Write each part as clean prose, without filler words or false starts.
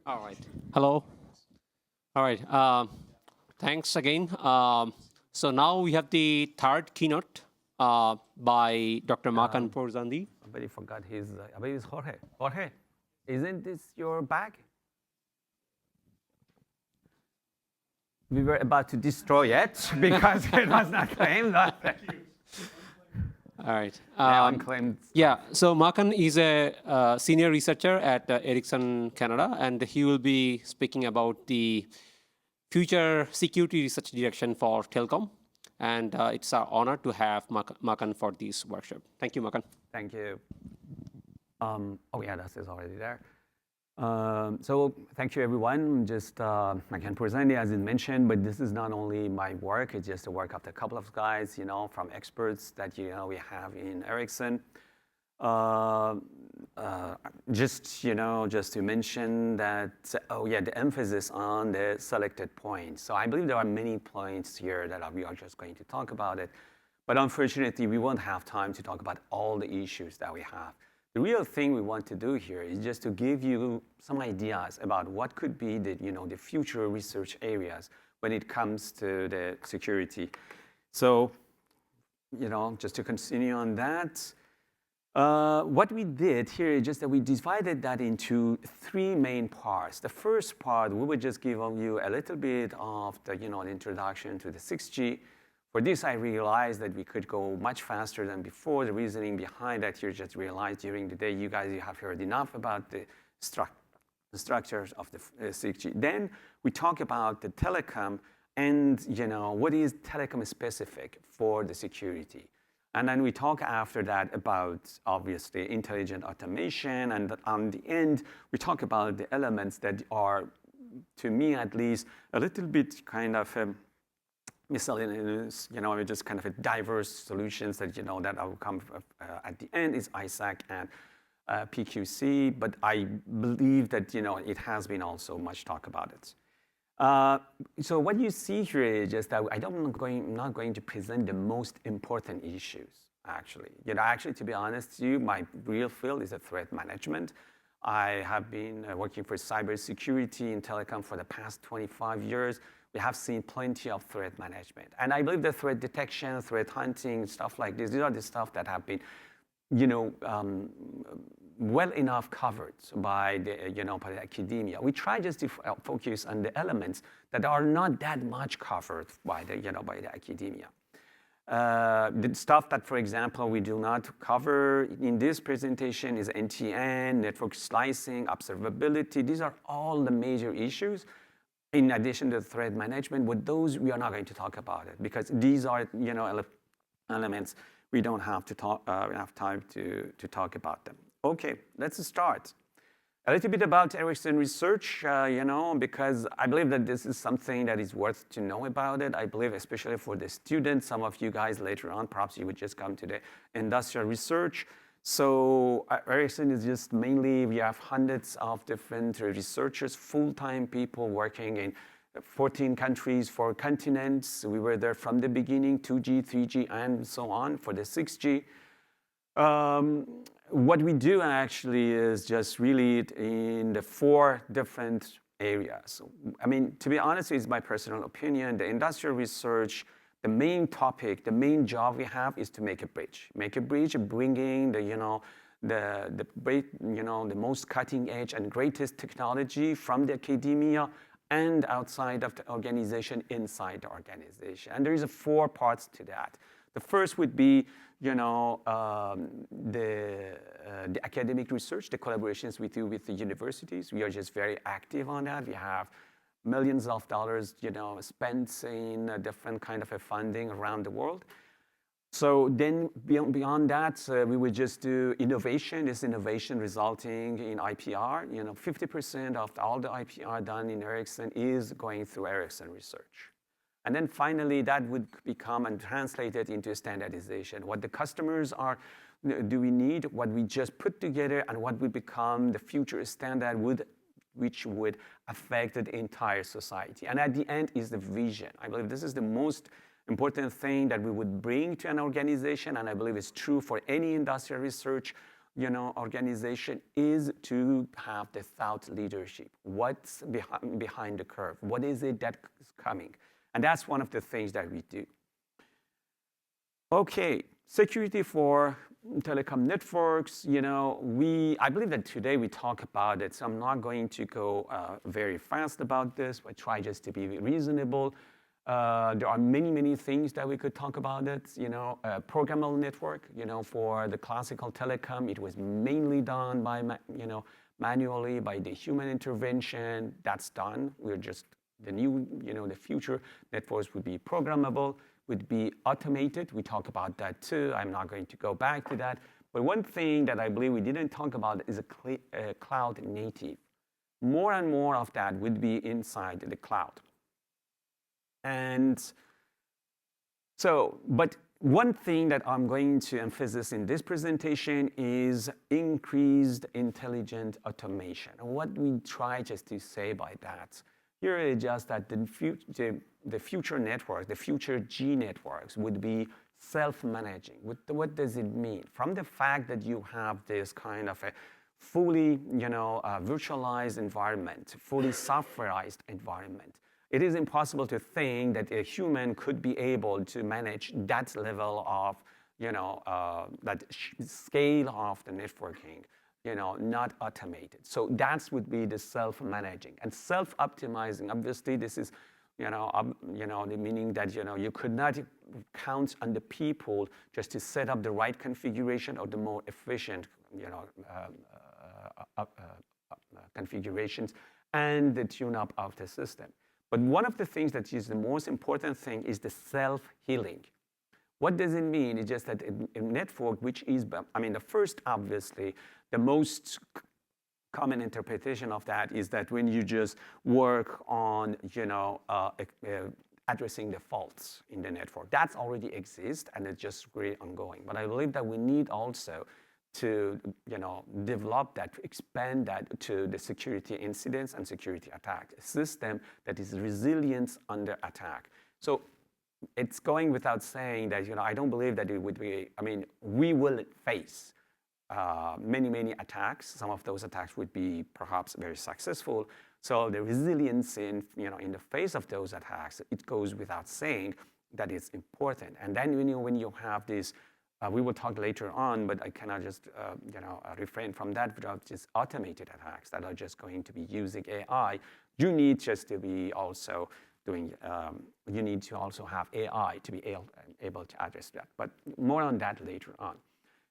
All right. Hello. All right. Thanks again. So now we have the third keynote by Dr. Makan Pourzandi. Somebody forgot his, I believe it's Jorge. Jorge, isn't this your bag? We were about to destroy it because it was not claimed. All right. Unclaimed. Yeah, so Makan is a senior researcher at Ericsson, Canada, and he will be speaking about the future security research direction for Telecom. And it's our honor to have Makan for this workshop. Thank you, Makan. Thank you. Oh yeah, that is already there. So thank you, everyone. Just Makan Pourzandi, as it mentioned, but this is not only my work, it's just the work of a couple of guys, from experts that, we have in Ericsson. Just to mention that, the emphasis on the selected points. So I believe there are many points here that we are just going to talk about it. But unfortunately, we won't have time to talk about all the issues that we have. The real thing we want to do here is just to give you some ideas about what could be the, the future research areas when it comes to the security. So, just to continue on that, what we did here is just that we divided that into three main parts. The first part, we would just give you a little bit of the, an introduction to the 6G. For this, I realized that we could go much faster than before. The reasoning behind that here, just realized during the day, you have heard enough about the structures of the 6G. Then we talk about the telecom and, what is telecom specific for the security. And then we talk after that about, obviously, intelligent automation. And on the end, we talk about the elements that are, to me at least, a little bit kind of miscellaneous, just kind of a diverse solutions that, that will come at the end is ISAC and PQC. But I believe that, it has been also much talk about it. So what you see here is just that I'm not going to present the most important issues, actually. Actually, to be honest with you, my real field is threat management. I have been working for cybersecurity in telecom for the past 25 years. We have seen plenty of threat management. And I believe the threat detection, threat hunting, stuff like this, these are the stuff that have been, well enough covered by the, by the academia. We try just to focus on the elements that are not that much covered by the, by the academia. The stuff that, for example, we do not cover in this presentation is NTN, network slicing, observability. These are all the major issues. In addition to threat management, with those, we are not going to talk about it because these are, elements we don't have to talk, enough time to talk about them. Okay, let's start. A little bit about Ericsson research, because I believe that this is something that is worth to know about it. I believe, especially for the students, some of you guys later on, perhaps you would just come to the industrial research. So Ericsson is just mainly, we have hundreds of different researchers, full-time people working in 14 countries, 4 continents. We were there from the beginning, 2G, 3G, and so on for the 6G. What we do actually is just really in the 4 different areas. I mean, to be honest, it's my personal opinion, the industrial research, the main topic, the main job we have is to make a bridge. Make a bridge, bringing the, the most cutting edge and greatest technology from the academia and outside of the organization, inside the organization. And there is 4 parts to that. The first would be, the academic research, the collaborations we do with the universities. We are just very active on that. We have millions of dollars, spent in different kind of funding around the world. So then beyond that, we would just do innovation. This innovation resulting in IPR. 50% of all the IPR done in Ericsson is going through Ericsson research. And then finally, that would become and translated into standardization. What the customers do we need, what we just put together, and what would become the future standard which would affect the entire society. And at the end is the vision. I believe this is the most important thing that we would bring to an organization, and I believe it's true for any industrial research. organization is to have the thought leadership. What's behind the curve? What is it that's coming? And that's one of the things that we do. Okay, security for telecom networks. I believe that today we talk about it, so I'm not going to go very fast about this, but try just to be reasonable. There are many, many things that we could talk about it. Programmable network, for the classical telecom, it was mainly done by, manually by the human intervention. That's done. We're just the future networks would be programmable, would be automated. We talk about that too. I'm not going to go back to that. But one thing that I believe we didn't talk about is a cloud native. More and more of that would be inside the cloud. And so, but one thing that I'm going to emphasize in this presentation is increased intelligent automation. And what we try just to say by that, here is just that the future networks, the FutureG networks would be self-managing. What does it mean? From the fact that you have this kind of a fully virtualized environment, fully softwareized environment, it is impossible to think that a human could be able to manage that level of, that scale of the networking, not automated. So that would be the self-managing and self-optimizing. Obviously, this is, the meaning that, you could not count on the people just to set up the right configuration or the more efficient, configurations and the tune-up of the system. But one of the things that is the most important thing is the self-healing. What does it mean? It's just that a network, which is, the first, obviously, the most common interpretation of that is that when you just work on, addressing the faults in the network, that already exists and it's just really ongoing. But I believe that we need also to develop that, to expand that to the security incidents and security attack, a system that is resilient under attack. So it's going without saying that I don't believe that it would be. We will face many, many attacks. Some of those attacks would be perhaps very successful. So the resilience in the face of those attacks, it goes without saying that it's important. And then when you have this. We will talk later on, but I cannot just refrain from that without just automated attacks that are just going to be using AI. You need just to be also doing. You need to also have AI to be able to address that. But more on that later on.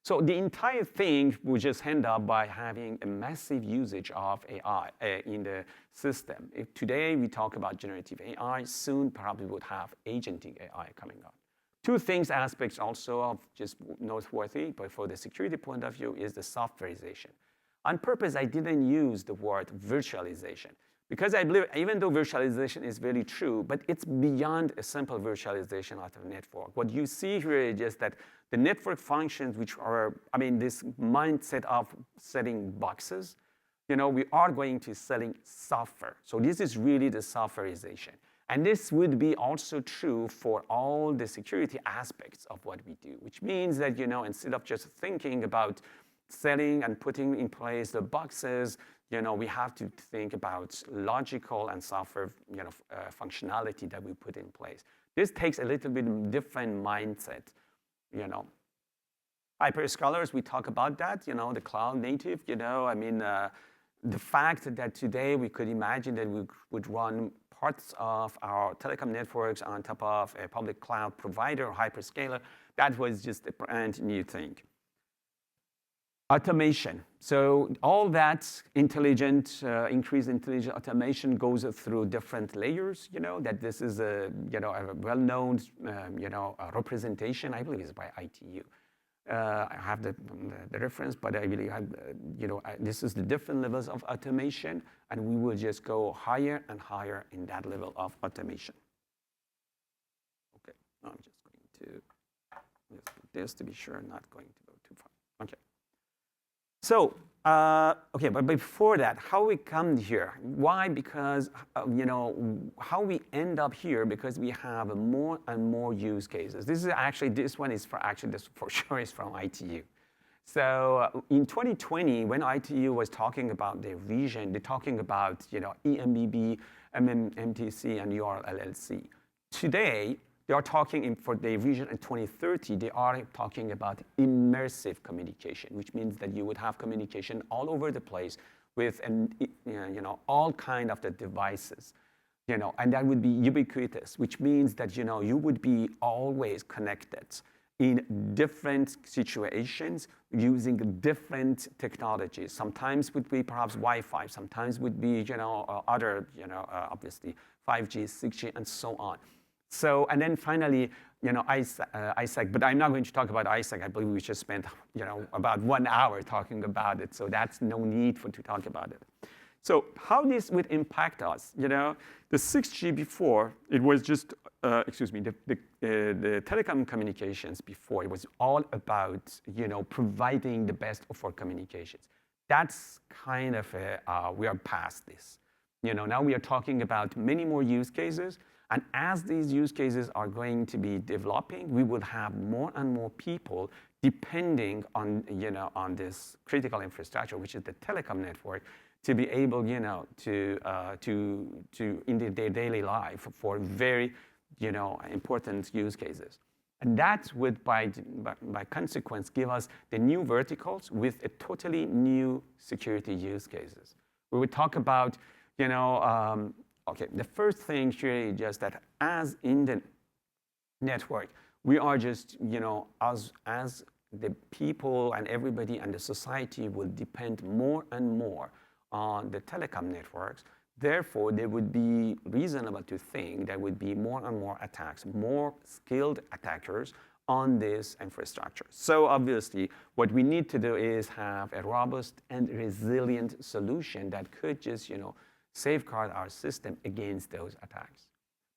So the entire thing will just end up by having a massive usage of AI in the system. If today we talk about generative AI, soon probably would have agentic AI coming up. Two things, aspects also of just noteworthy, but for the security point of view, is the softwareization. On purpose, I didn't use the word virtualization because I believe even though virtualization is very true, but it's beyond a simple virtualization of a network. What you see here is just that the network functions, which are, this mindset of setting boxes, we are going to selling software. So this is really the softwareization. And this would be also true for all the security aspects of what we do, which means that, instead of just thinking about selling and putting in place the boxes, we have to think about logical and software, functionality that we put in place. This takes a little bit different mindset, Hyperscalers, we talk about that, the cloud native, the fact that today we could imagine that we would run parts of our telecom networks on top of a public cloud provider or hyperscaler, that was just a brand new thing. Automation. So all that intelligent, increased intelligent automation goes through different layers, that this is a well-known, representation, I believe is by ITU. I have the reference, but I believe this is the different levels of automation, and we will just go higher and higher in that level of automation. Okay, I'm just going to just put this to be sure I'm not going to go too far. Okay. So, okay, but before that, how we come here? Why? Because, how we end up here, because we have more and more use cases. This one is for sure is from ITU. So in 2020, when ITU was talking about their vision, they're talking about EMBB, MMTC, and URLLC. Today, they are talking for their vision in 2030. They are talking about immersive communication, which means that you would have communication all over the place with all kind of the devices. And that would be ubiquitous, which means that you would be always connected in different situations using different technologies. Sometimes would be perhaps Wi-Fi, sometimes would be other obviously 5G, 6G, and so on. So and then finally ISAC, but I'm not going to talk about ISAC. I believe we just spent about 1 hour talking about it, so that's no need to talk about it. So how this would impact us? The 6G before, it was just, the telecom communications before, it was all about, providing the best for communications. That's kind of, we are past this. Now we are talking about many more use cases. And as these use cases are going to be developing, we will have more and more people depending on, on this critical infrastructure, which is the telecom network, to be able, to in their daily life for very, important use cases. And that would, by consequence, give us the new verticals with a totally new security use cases. We would talk about, okay, the first thing here is just that as in the network, we are just, as the people and everybody and the society will depend more and more on the telecom networks. Therefore, there would be reasonable to think there would be more and more attacks, more skilled attackers on this infrastructure. So obviously, what we need to do is have a robust and resilient solution that could just, safeguard our system against those attacks.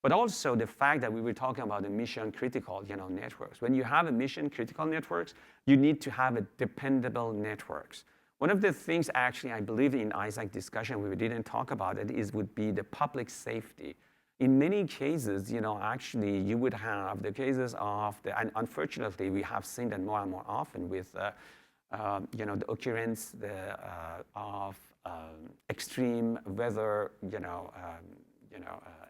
But also the fact that we were talking about the mission critical, networks. When you have a mission critical networks, you need to have a dependable networks. One of the things actually I believe in ISAC discussion we didn't talk about it would be the public safety. In many cases, actually you would have the cases of and unfortunately we have seen that more and more often with the occurrence of extreme weather,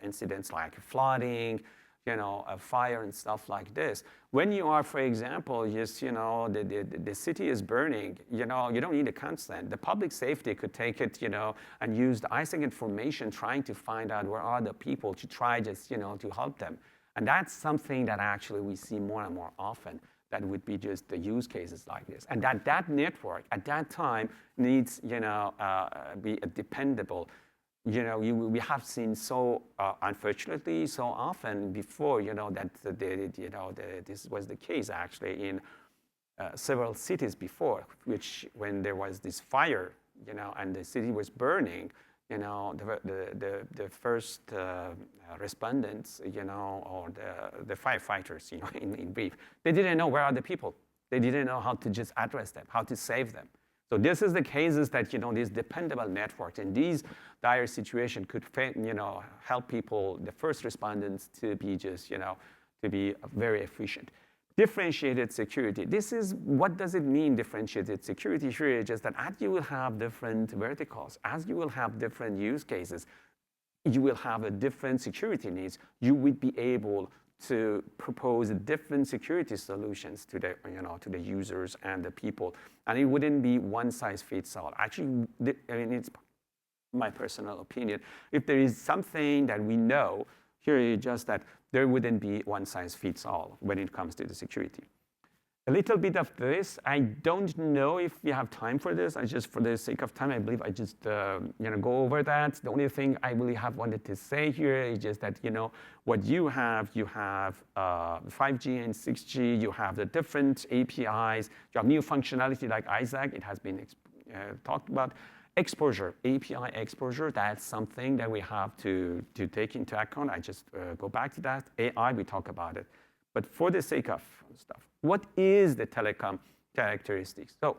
incidents like flooding, a fire and stuff like this. When you are, for example, just, the city is burning, you don't need a consent. The public safety could take it, and use the ISAC information trying to find out where are the people to try just, to help them. And that's something that actually we see more and more often. That would be just the use cases like this. And that network at that time needs, be a dependable. We have seen so, unfortunately, so often before, that this was the case actually in several cities before, which when there was this fire, and the city was burning, the first respondents, or the firefighters, in brief, they didn't know where are the people. They didn't know how to just address them, how to save them. So this is the cases that, these dependable networks in these dire situations could, help people, the first respondents, to be just, to be very efficient. Differentiated security. This is, what does it mean, differentiated security? Here is just that as you will have different verticals, as you will have different use cases, you will have a different security needs. You would be able to propose different security solutions to the, to the users and the people. And it wouldn't be one size fits all. Actually, it's my personal opinion. If there is something that we know, here is just that there wouldn't be one size fits all when it comes to the security. A little bit of this, I don't know if we have time for this. I just, for the sake of time, I believe I just, go over that. The only thing I really have wanted to say here is just that, what you have 5G and 6G, you have the different APIs, you have new functionality like ISAC, it has been talked about. Exposure, API exposure, that's something that we have to take into account. I just go back to that. AI, we talk about it. But for the sake of stuff, what is the telecom characteristics? So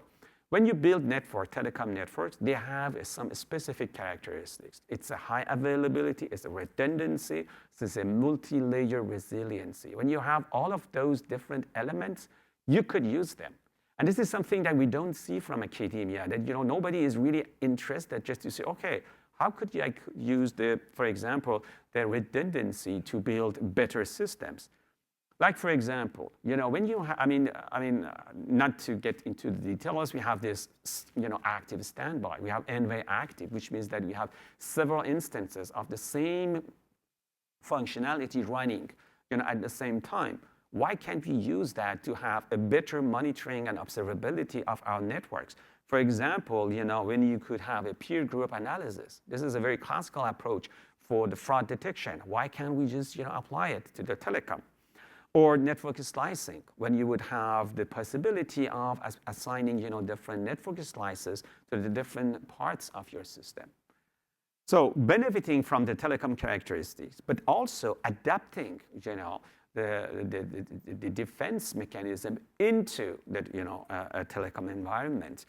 when you build telecom networks, they have some specific characteristics. It's a high availability, it's a redundancy, it's a multi-layer resiliency. When you have all of those different elements, you could use them. And this is something that we don't see from academia, that nobody is really interested just to say, okay, how could you use for example, the redundancy to build better systems? Like, for example, when you not to get into the details, we have this, active standby. We have NV active, which means that we have several instances of the same functionality running, at the same time. Why can't we use that to have a better monitoring and observability of our networks? For example, when you could have a peer group analysis. This is a very classical approach for the fraud detection. Why can't we just, apply it to the telecom? Or network slicing, when you would have the possibility of assigning, different network slices to the different parts of your system. So benefiting from the telecom characteristics, but also adapting, the defense mechanism into the, a telecom environment.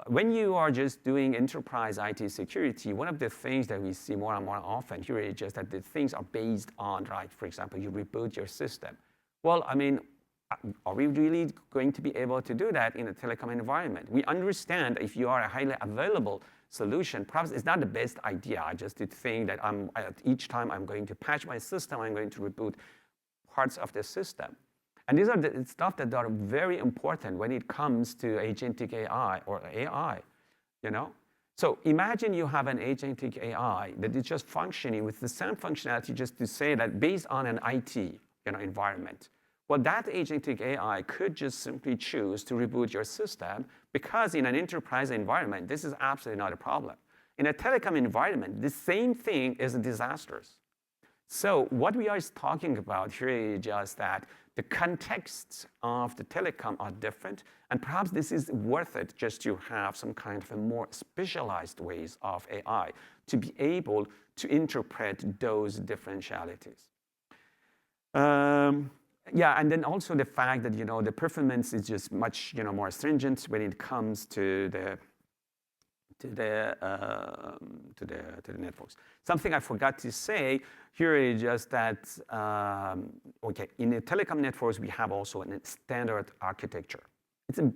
When you are just doing enterprise IT security, one of the things that we see more and more often here is just that the things are based on, right? For example, you reboot your system. Well, are we really going to be able to do that in a telecom environment? We understand if you are a highly available solution, perhaps it's not the best idea. I just did think that each time I'm going to patch my system, I'm going to reboot parts of the system. And these are the stuff that are very important when it comes to agentic AI or AI, So imagine you have an agentic AI that is just functioning with the same functionality, just to say that based on an IT environment. Well, that agentic AI could just simply choose to reboot your system, because in an enterprise environment, this is absolutely not a problem. In a telecom environment, the same thing is disastrous. So what we are talking about here is just that the contexts of the telecom are different, and perhaps this is worth it just to have some kind of a more specialized ways of AI to be able to interpret those differentialities. Yeah, and then also the fact that the performance is just much more stringent when it comes to the networks. Something I forgot to say here is just that, okay, in the telecom networks, we have also a standard architecture. It's a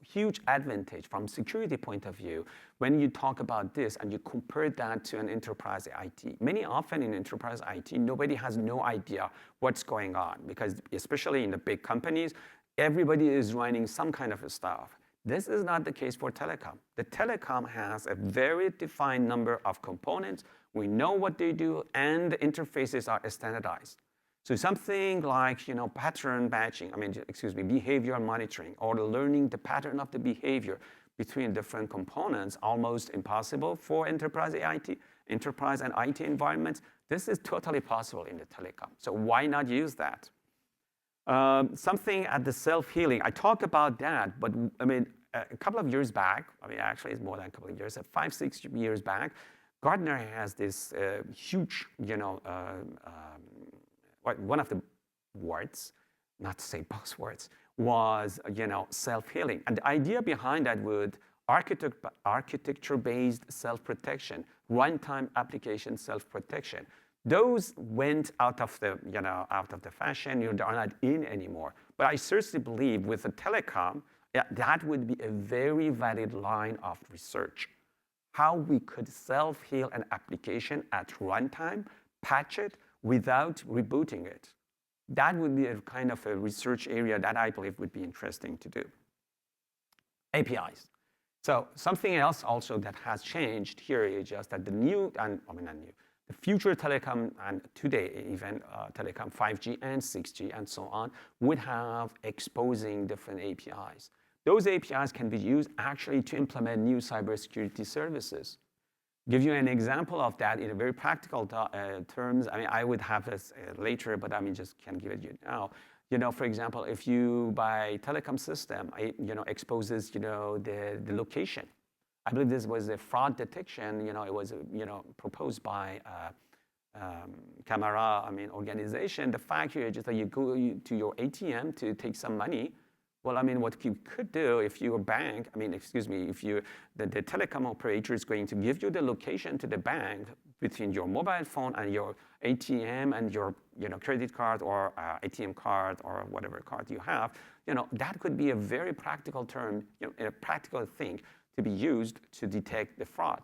huge advantage from security point of view when you talk about this and you compare that to an enterprise IT. Many often in enterprise IT, nobody has no idea what's going on, because especially in the big companies, everybody is running some kind of stuff. This is not the case for telecom. The telecom has a very defined number of components. We know what they do, and the interfaces are standardized. So something like pattern matching, behavior monitoring, or learning the pattern of the behavior between different components, almost impossible for enterprise and IT environments. This is totally possible in the telecom. So why not use that? Something at the self-healing, I talk about that, but a couple of years back, actually it's more than a couple of years, 5-6 years back, Gartner has this huge, one of the words, not to say buzzwords, was self-healing. And the idea behind that would architecture-based self-protection, runtime application self-protection. Those went out of the fashion. They are not in anymore. But I seriously believe with the telecom, that would be a very valid line of research. How we could self-heal an application at runtime, patch it without rebooting it. That would be a kind of a research area that I believe would be interesting to do. APIs. So something else also that has changed here is just that the future telecom, and today even telecom 5G and 6G and so on, would have exposing different APIs. Those APIs can be used actually to implement new cybersecurity services. Give you an example of that in a very practical terms. I would have this later, but just can give it you now. For example, if you by telecom system, exposes the location. I believe this was a fraud detection. It was proposed by Camera organization. The fact here is just that you go to your ATM to take some money. Well, I mean, what you could do if you're a bank, I mean, excuse me, if you, the telecom operator is going to give you the location to the bank between your mobile phone and your ATM and your, credit card or ATM card or whatever card you have, that could be a very practical term, a practical thing to be used to detect the fraud,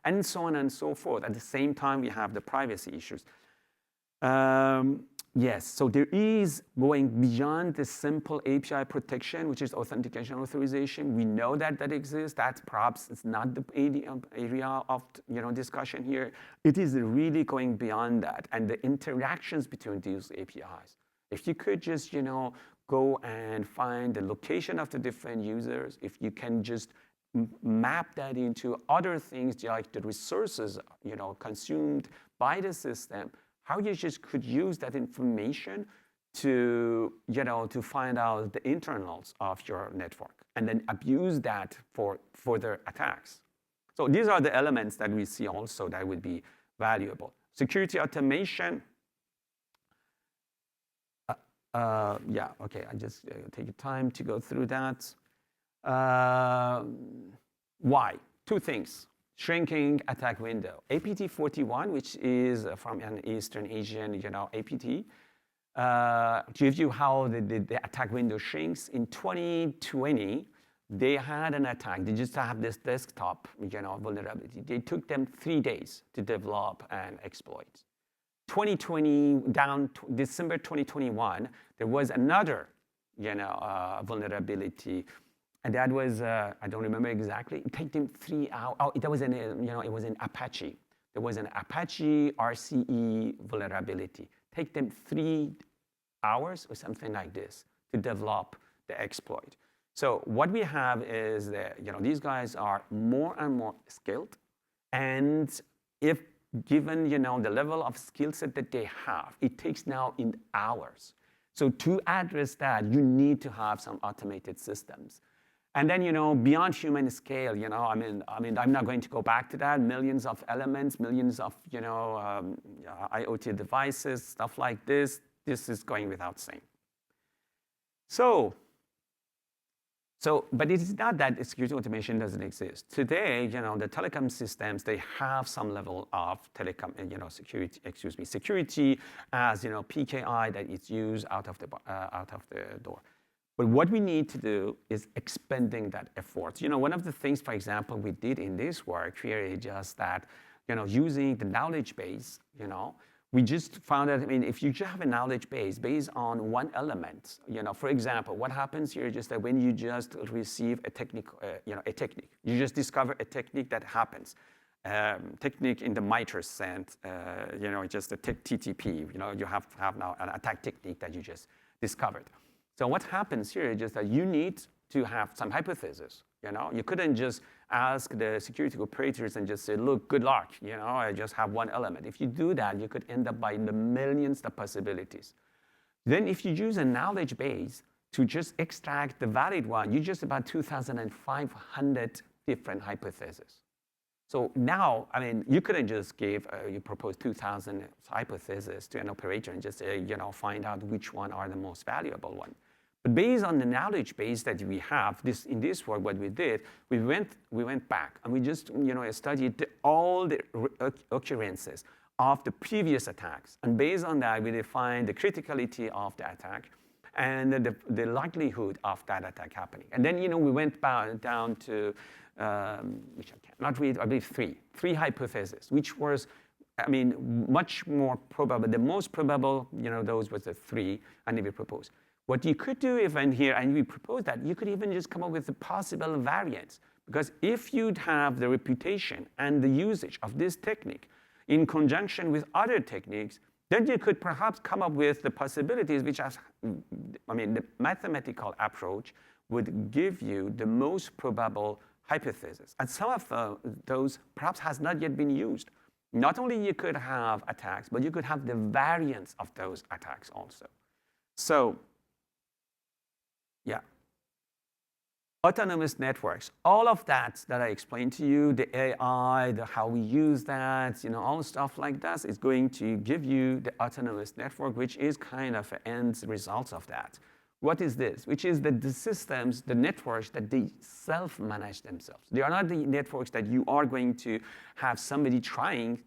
and so on and so forth. At the same time, we have the privacy issues. Yes, so there is going beyond the simple API protection, which is authentication authorization. We know that that exists. That perhaps is not the area of discussion here. It is really going beyond that, and the interactions between these APIs. If you could just go and find the location of the different users, if you can just map that into other things like the resources consumed by the system, how you just could use that information to, to find out the internals of your network and then abuse that for further attacks. So these are the elements that we see also that would be valuable. Security automation. Yeah, okay, I just take time to go through that. Why? Two things. Shrinking attack window. APT41, which is from an Eastern Asian, APT, gives you how the attack window shrinks. In 2020, they had an attack. They just have this desktop, vulnerability. They took them 3 days to develop and exploit. 2020 down to December 2021, there was another, vulnerability. And that was, I don't remember exactly. It took them 3 hours. Oh, it was it was in Apache. There was an Apache RCE vulnerability. Take them 3 hours or something like this to develop the exploit. So what we have is that, these guys are more and more skilled. And if given, the level of skill set that they have, it takes now in hours. So to address that, you need to have some automated systems. And then, beyond human scale, I mean, I'm not going to go back to that. Millions of elements, millions of, IoT devices, stuff like this. This is going without saying. But it is not that security automation doesn't exist. Today, the telecom systems, they have some level of telecom, security as, PKI that is used out of the door. But what we need to do is expanding that effort. One of the things, for example, we did in this work here is just that, using the knowledge base, we just found that, if you just have a knowledge base based on one element, for example, what happens here is just that when you just receive a technique, you just discover a technique that happens. Technique in the MITRE sense, just a TTP, you have now an attack technique that you just discovered. So what happens here is just that you need to have some hypothesis. You couldn't just ask the security operators and just say, look, good luck. I just have one element. If you do that, you could end up by the millions of possibilities. Then if you use a knowledge base to just extract the valid one, you just about 2,500 different hypotheses. So now, you couldn't just you propose 2,000 hypotheses to an operator and just say, find out which one are the most valuable one. But based on the knowledge base that we have, in this work, what we did, we went back and we just, studied all the occurrences of the previous attacks. And based on that, we defined the criticality of the attack and the likelihood of that attack happening. And then, we went down to, which I cannot read, I believe three hypotheses, which was, much more probable. The most probable, those was the 3, and we proposed. What you could do even here, and we propose that, you could even just come up with the possible variants. Because if you'd have the reputation and the usage of this technique in conjunction with other techniques, then you could perhaps come up with the possibilities which, the mathematical approach would give you the most probable hypothesis. And some of those perhaps has not yet been used. Not only you could have attacks, but you could have the variants of those attacks also. So, yeah. Autonomous networks, all of that I explained to you, the AI, how we use that, all stuff like that is going to give you the autonomous network, which is kind of an end result of that. What is this? Which is that the systems, the networks that they self-manage themselves. They are not the networks that you are going to have somebody trying.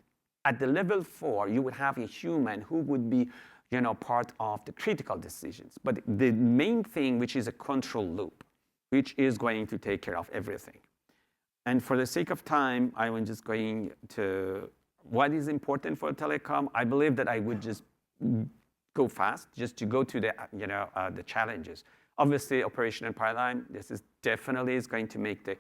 At the level 4, you would have a human who would be, part of the critical decisions. But the main thing, which is a control loop, which is going to take care of everything. And for the sake of time, I'm just going to what is important for telecom. I believe that I would just go fast, just to go to the, the challenges. Obviously, operational paradigm, this is definitely is going to make the,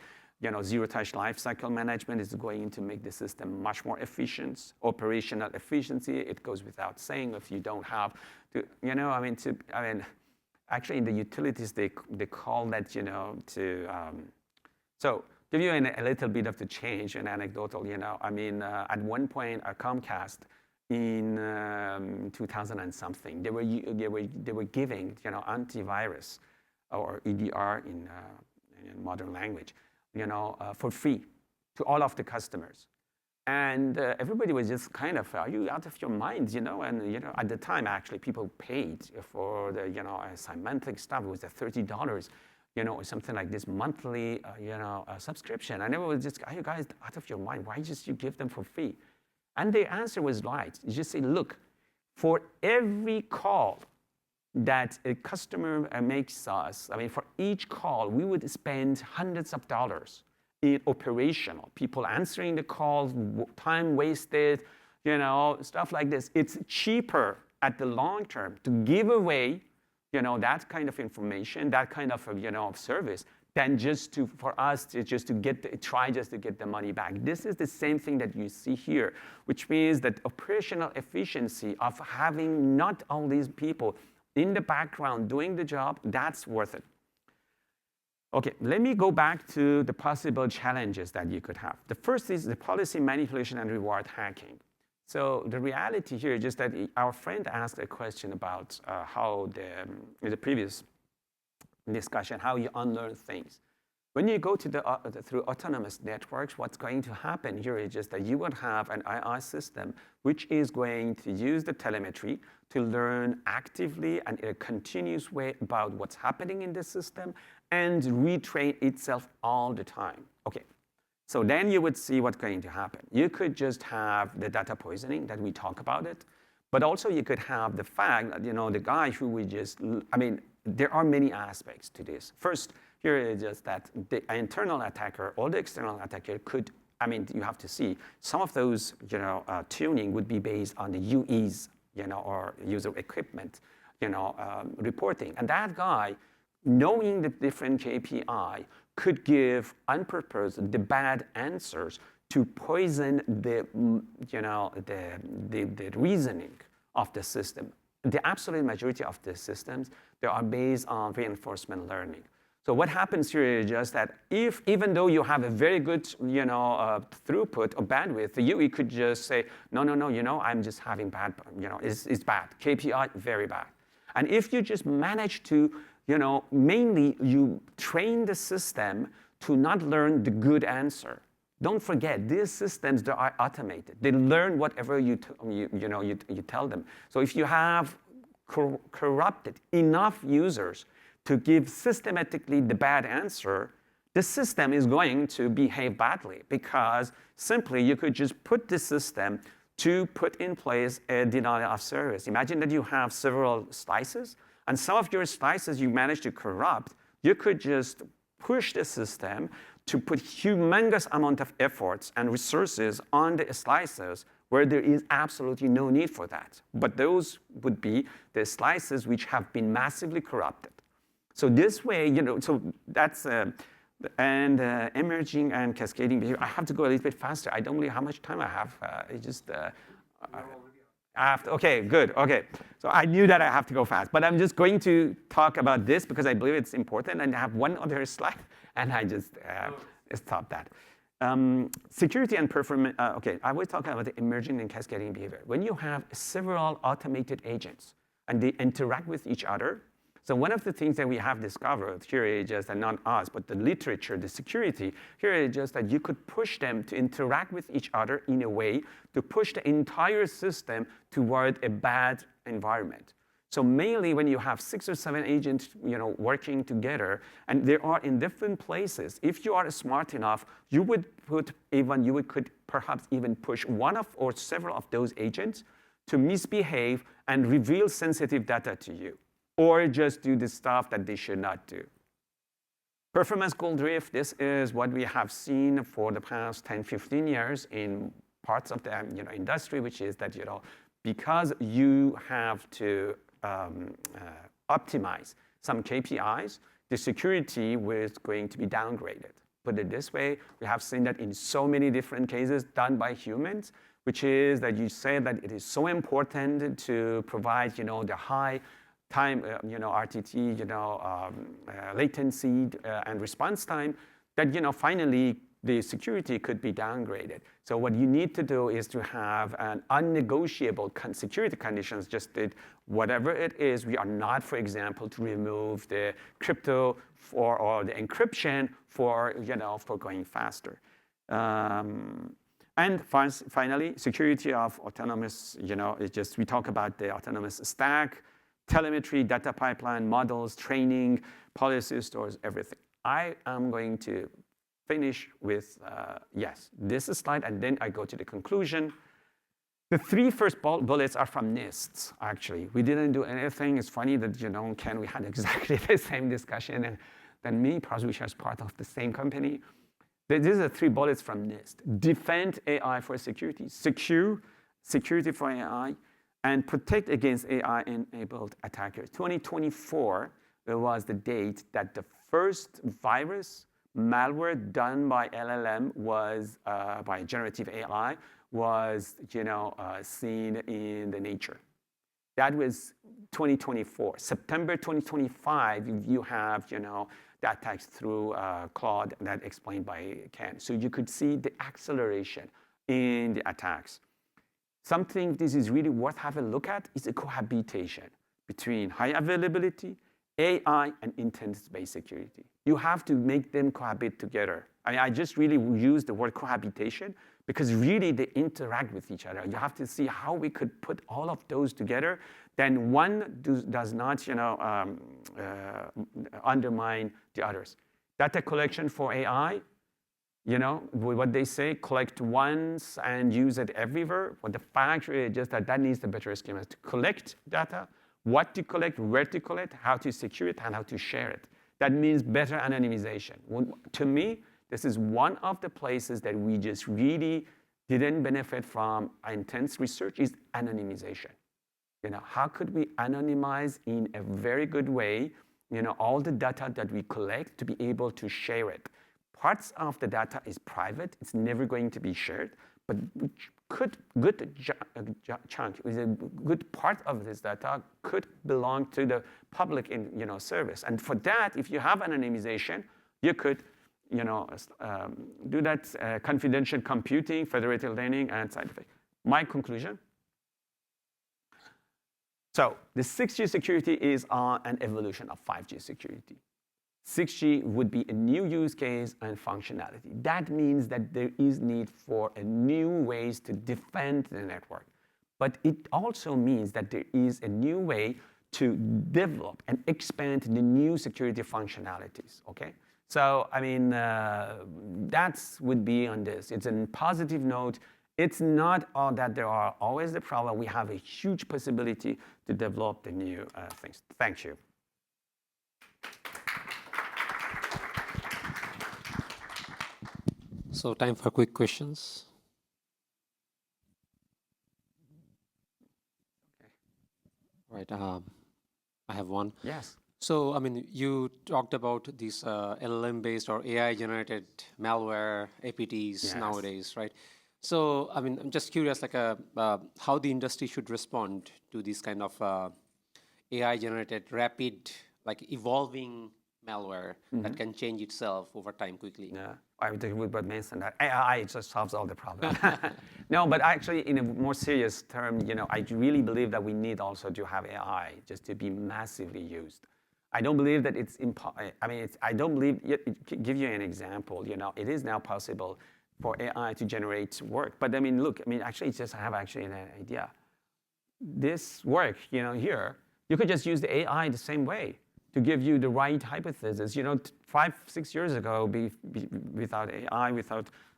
zero-touch lifecycle management is going to make the system much more efficient. Operational efficiency, it goes without saying. If you don't have to, actually in the utilities, they call that, so give you a little bit of the change, an anecdotal, at one point, Comcast in 2000 and something, they were giving, antivirus or EDR in modern language, for free to all of the customers. And everybody was just kind of, are you out of your mind, And, at the time, actually, people paid for the, semantic stuff. It was $30, or something like this monthly, subscription. And everyone was just, are you guys out of your mind? Why just you give them for free? And the answer was right. You just say, look, for every call that a customer makes us, for each call, we would spend hundreds of dollars in operational, people answering the calls, time wasted, stuff like this. It's cheaper at the long term to give away, that kind of information, that kind of, service, than just to, for us, to just to try just to get the money back. This is the same thing that you see here, which means that operational efficiency of having not all these people in the background doing the job, that's worth it. Okay, let me go back to the possible challenges that you could have. The first is the policy manipulation and reward hacking. So the reality here is just that our friend asked a question about how in the previous discussion, how you unlearn things. When you go to through autonomous networks, what's going to happen here is just that you would have an AI system which is going to use the telemetry to learn actively and in a continuous way about what's happening in the system and retrain itself all the time. Okay, so then you would see what's going to happen. You could just have the data poisoning that we talk about it, but also you could have the fact that, the guy who we just, there are many aspects to this. First, here is just that the internal attacker or the external attacker could, you have to see, some of those, tuning would be based on the UEs, or user equipment, reporting. And that guy, knowing the different KPI, could give on purpose the bad answers to poison the, the reasoning of the system. The absolute majority of the systems, they are based on reinforcement learning. So what happens here is just that even though you have a very good, throughput or bandwidth, the UE could just say, no, I'm just having bad, it's bad. KPI, very bad. And if you just manage to, mainly you train the system to not learn the good answer. Don't forget, these systems, they are automated. They learn whatever you tell them. So if you have corrupted enough users to give systematically the bad answer, the system is going to behave badly because simply you could just put the system to put in place a denial of service. Imagine that you have several slices, and some of your slices you manage to corrupt. You could just push the system to put humongous amount of efforts and resources on the slices where there is absolutely no need for that. But those would be the slices which have been massively corrupted. So this way, so that's, emerging and cascading behavior. I have to go a little bit faster. I don't really know how much time I have. Okay, good, okay. So I knew that I have to go fast, but I'm just going to talk about this because I believe it's important, and I have one other slide, and I just stop that. Security and performance, okay, I was talking about the emerging and cascading behavior. When you have several automated agents and they interact with each other, so one of the things that we have discovered here is just, and not us, but the literature, the security, here is just that you could push them to interact with each other in a way to push the entire system toward a bad environment. So mainly when you have 6 or 7 agents, working together, and they are in different places, if you are smart enough, you could perhaps even push one of or several of those agents to misbehave and reveal sensitive data to you, or just do the stuff that they should not do. Performance goal drift, this is what we have seen for the past 10, 15 years in parts of the industry, which is that because you have to optimize some KPIs, the security was going to be downgraded. Put it this way, we have seen that in so many different cases done by humans, which is that you say that it is so important to provide the high time, RTT, latency and response time, that finally the security could be downgraded. So what you need to do is to have an unnegotiable security conditions, just that whatever it is, we are not, for example, to remove the crypto or the encryption for going faster. And finally, security of autonomous, it's just we talk about the autonomous stack, telemetry, data pipeline, models, training, policy stores, everything. I am going to finish with, this slide, and then I go to the conclusion. The 3 first bullets are from NIST, actually. We didn't do anything. It's funny that, Ken, we had exactly the same discussion, and then me, which was part of the same company. These are 3 bullets from NIST. Defend AI for security, secure security for AI, and protect against AI-enabled attackers. 2024 was the date that the first virus malware done by LLM was, by generative AI, was seen in the Nature. That was 2024. September 2025, you have the attacks through Claude that explained by Ken. So you could see the acceleration in the attacks. Something this is really worth having a look at is a cohabitation between high availability, AI, and intent-based security. You have to make them cohabit together. I just really use the word cohabitation because really they interact with each other. You have to see how we could put all of those together. Then one does not undermine the others. Data collection for AI, what they say, collect once and use it everywhere. But the fact is just that needs a better schema to collect data, what to collect, where to collect, how to secure it, and how to share it. That means better anonymization. To me, this is one of the places that we just really didn't benefit from intense research is anonymization. How could we anonymize in a very good way, all the data that we collect to be able to share it. Parts of the data is private, it's never going to be shared, but good chunk, is a good part of this data could belong to the public service. And for that, if you have anonymization, you could do that confidential computing, federated learning, and side effect. My conclusion. So the 6G security is an evolution of 5G security. 6G would be a new use case and functionality. That means that there is need for a new ways to defend the network. But it also means that there is a new way to develop and expand the new security functionalities, okay? So, that would be on this. It's a positive note. It's not all that there are always the problem. We have a huge possibility to develop the new things. Thank you. So time for quick questions. Okay. Right, I have one. Yes. So, you talked about these LLM-based or AI-generated malware, APTs nowadays, right? So, I'm just curious, how the industry should respond to this kind of AI-generated, rapid, evolving malware that can change itself over time quickly. Yeah, I would mention that AI just solves all the problems. No, but actually, in a more serious term, I really believe that we need also to have AI just to be massively used. I don't believe that it's I don't believe. Give you an example. It is now possible for AI to generate work. But look, actually, I have actually an idea. This work, here, You could just use the AI the same way to give you the right hypothesis. 5, 6 years ago, without AI,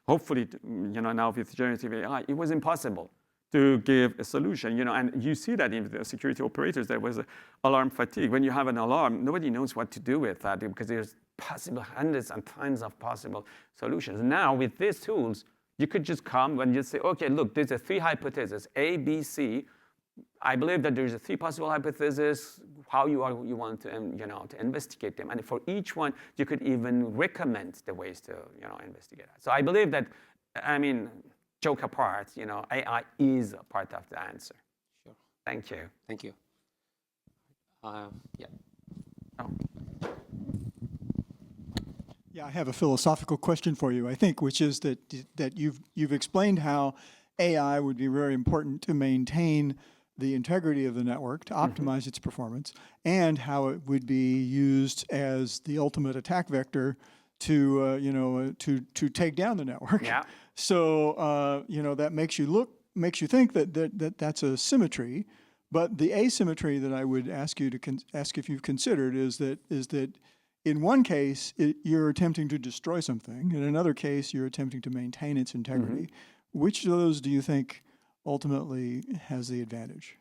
hopefully, now with generative AI, it was impossible to give a solution. And you see that in the security operators, there was alarm fatigue. When you have an alarm, nobody knows what to do with that because there's hundreds and tons of possible solutions. Now, with these tools, you could just come and just say, okay, look, there's 3 hypotheses, A, B, C. I believe that there's 3 possible hypotheses, how you want to, to investigate them. And for each one, you could even recommend the ways to, investigate it. So I believe that, joke apart, AI is a part of the answer. Sure. Thank you. Thank you. Yeah. Oh. Yeah, I have a philosophical question for you, I think, which is that you've explained how AI would be very important to maintain the integrity of the network, to optimize its performance, and how it would be used as the ultimate attack vector to take down the network. Yeah. So that makes you think that that's a symmetry, but the asymmetry that I would ask you to ask if you've considered is that in one case you're attempting to destroy something, in another case you're attempting to maintain its integrity. Which of those do you think ultimately has the advantage?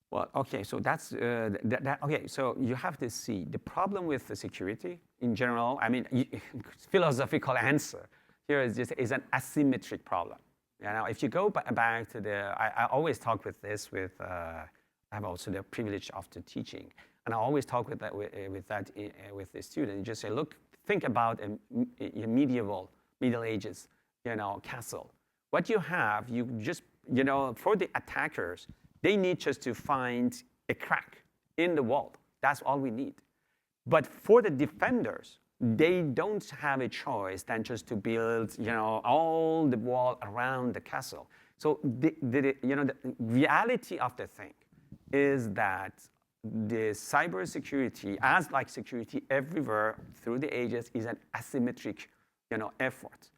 Well, okay, so that's okay. So you have to see the problem with the security in general. Philosophical answer here is an asymmetric problem. If you go back to I always talk with this with I have also the privilege of the teaching, and I always talk with the student. You just say, look, think about a Middle Ages, castle. What you have, you just, for the attackers, they need just to find a crack in the wall. That's all we need. But for the defenders, they don't have a choice than just to build, all the wall around the castle. So the reality of the thing is that the cybersecurity, as like security everywhere through the ages, is an asymmetric, effort.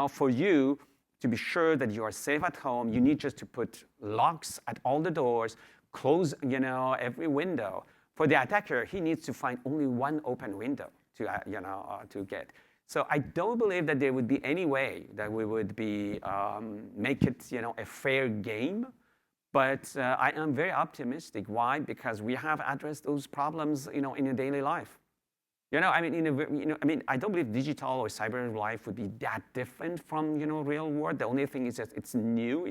For you to be sure that you are safe at home, you need just to put locks at all the doors, close, every window. For the attacker, he needs to find only one open window to get. So I don't believe that there would be any way that we would be make it, a fair game. But I am very optimistic. Why? Because we have addressed those problems, in a daily life. I don't believe digital or cyber life would be that different from, real world. The only thing is that it's new.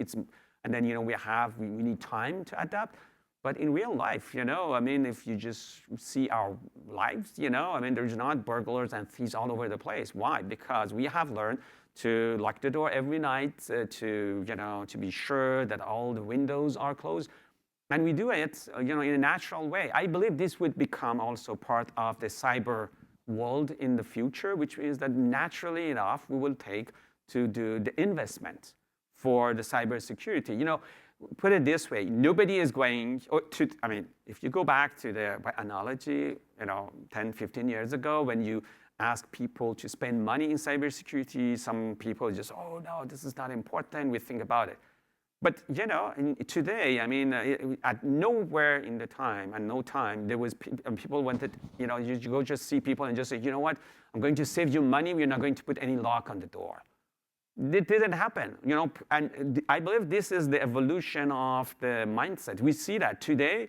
And then, we need time to adapt. But in real life, if you just see our lives, there's not burglars and thieves all over the place. Why? Because we have learned to lock the door every night, to be sure that all the windows are closed. And we do it, in a natural way. I believe this would become also part of the cyber world in the future, which means that naturally enough, we will take to do the investment for the cybersecurity. Put it this way, nobody is going to, if you go back to the analogy, 10, 15 years ago, when you ask people to spend money in cybersecurity, some people just, oh no, this is not important, we think about it. But today, at nowhere in the time and no time, there was people wanted, you go just see people and just say, you know what, I'm going to save you money, we're not going to put any lock on the door. It didn't happen, and I believe this is the evolution of the mindset. We see that today,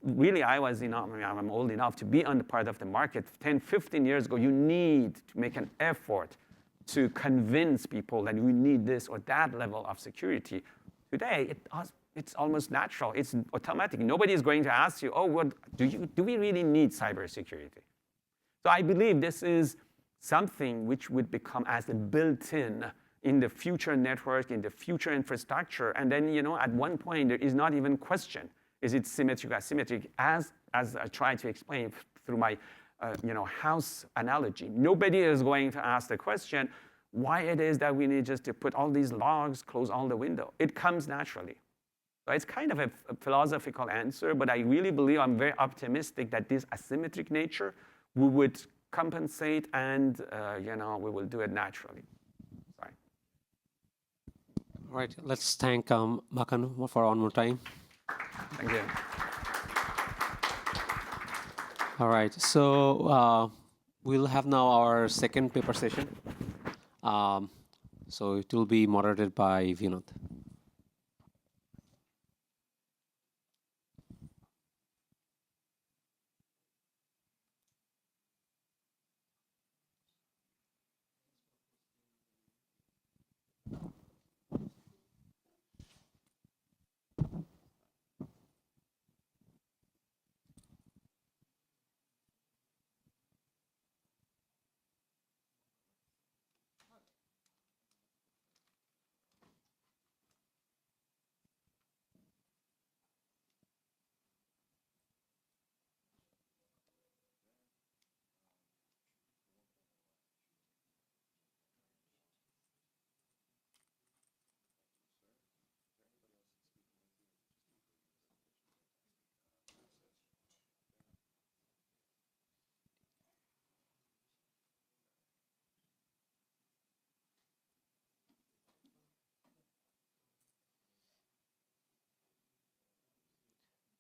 really I'm old enough to be on the part of the market. 10, 15 years ago, you need to make an effort to convince people that we need this or that level of security. Today, it's almost natural. It's automatic. Nobody is going to ask you, oh, do we really need cybersecurity? So I believe this is something which would become as a built-in in the future network, in the future infrastructure. And then, at one point, there is not even question. Is it symmetric or asymmetric? As I tried to explain through my house analogy. Nobody is going to ask the question why it is that we need just to put all these logs, close all the window. It comes naturally. So it's kind of a philosophical answer, but I really believe, I'm very optimistic that this asymmetric nature, we would compensate and we will do it naturally. Sorry. All right, let's thank Makan for one more time. Thank you. All right, so we'll have now our second paper session. So it will be moderated by Vinod.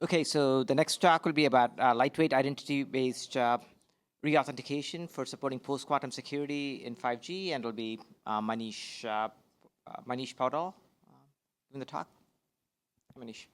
Okay, so the next talk will be about lightweight identity-based re-authentication for supporting post-quantum security in 5G, and it'll be Manish Paudel giving the talk. Manish.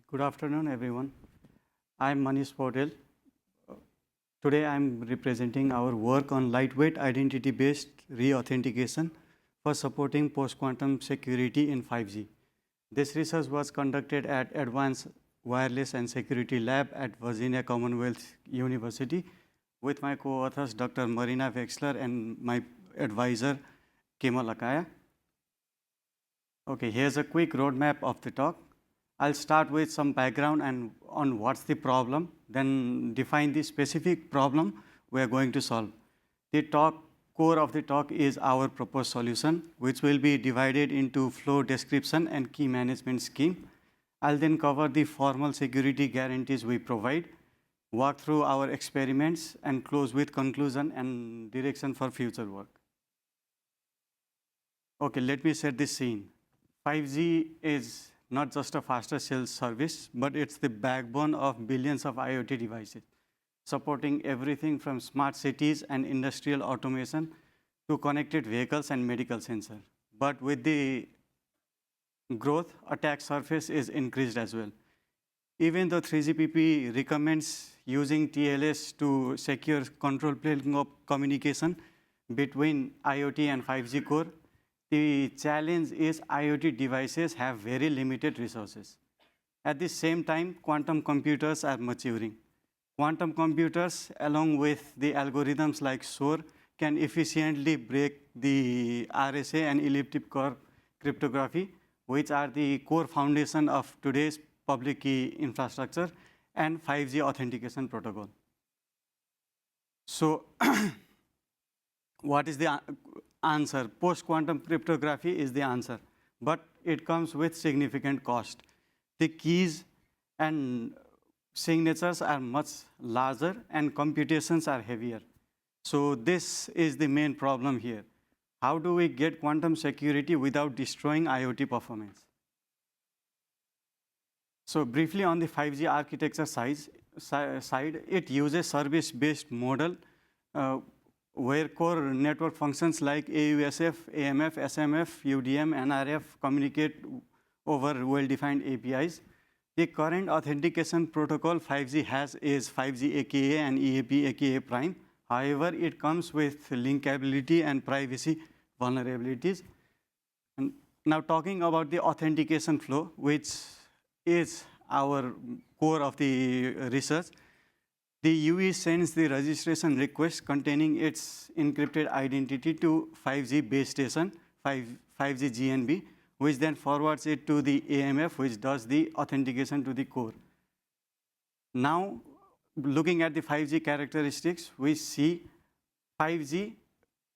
Good afternoon, everyone. I'm Manish Paudel. Today, I'm representing our work on lightweight identity-based re-authentication for supporting post-quantum security in 5G. This research was conducted at Advanced Wireless and Security Lab at Virginia Commonwealth University with my co-authors, Dr. Maryna Veksler and my advisor, Kemal Akkaya. Okay, here's a quick roadmap of the talk. I'll start with some background and on what's the problem, then define the specific problem we are going to solve. The core of the talk is our proposed solution, which will be divided into flow description and key management scheme. I'll then cover the formal security guarantees we provide, walk through our experiments, and close with conclusion and direction for future work. Okay, let me set the scene. 5G is not just a faster cell service, but it's the backbone of billions of IoT devices, supporting everything from smart cities and industrial automation to connected vehicles and medical sensors. But with the growth, attack surface is increased as well. Even though 3GPP recommends using TLS to secure control plane of communication between IoT and 5G core, the challenge is IoT devices have very limited resources. At the same time, quantum computers are maturing. Quantum computers, along with the algorithms like SOAR, can efficiently break the RSA and elliptic curve cryptography, which are the core foundation of today's public key infrastructure and 5G authentication protocol. So, what is the answer? Post-quantum cryptography is the answer, but it comes with significant cost. The keys and signatures are much larger and computations are heavier. So this is the main problem here. How do we get quantum security without destroying IoT performance? So briefly on the 5G architecture side, it uses service-based model where core network functions like AUSF, AMF, SMF, UDM, NRF communicate over well-defined APIs. The current authentication protocol 5G has is 5G AKA and EAP AKA prime. However, it comes with linkability and privacy vulnerabilities. And now talking about the authentication flow, which is our core of the research, the UE sends the registration request containing its encrypted identity to 5G base station, 5G GNB, which then forwards it to the AMF, which does the authentication to the core. Now, looking at the 5G characteristics, we see 5G,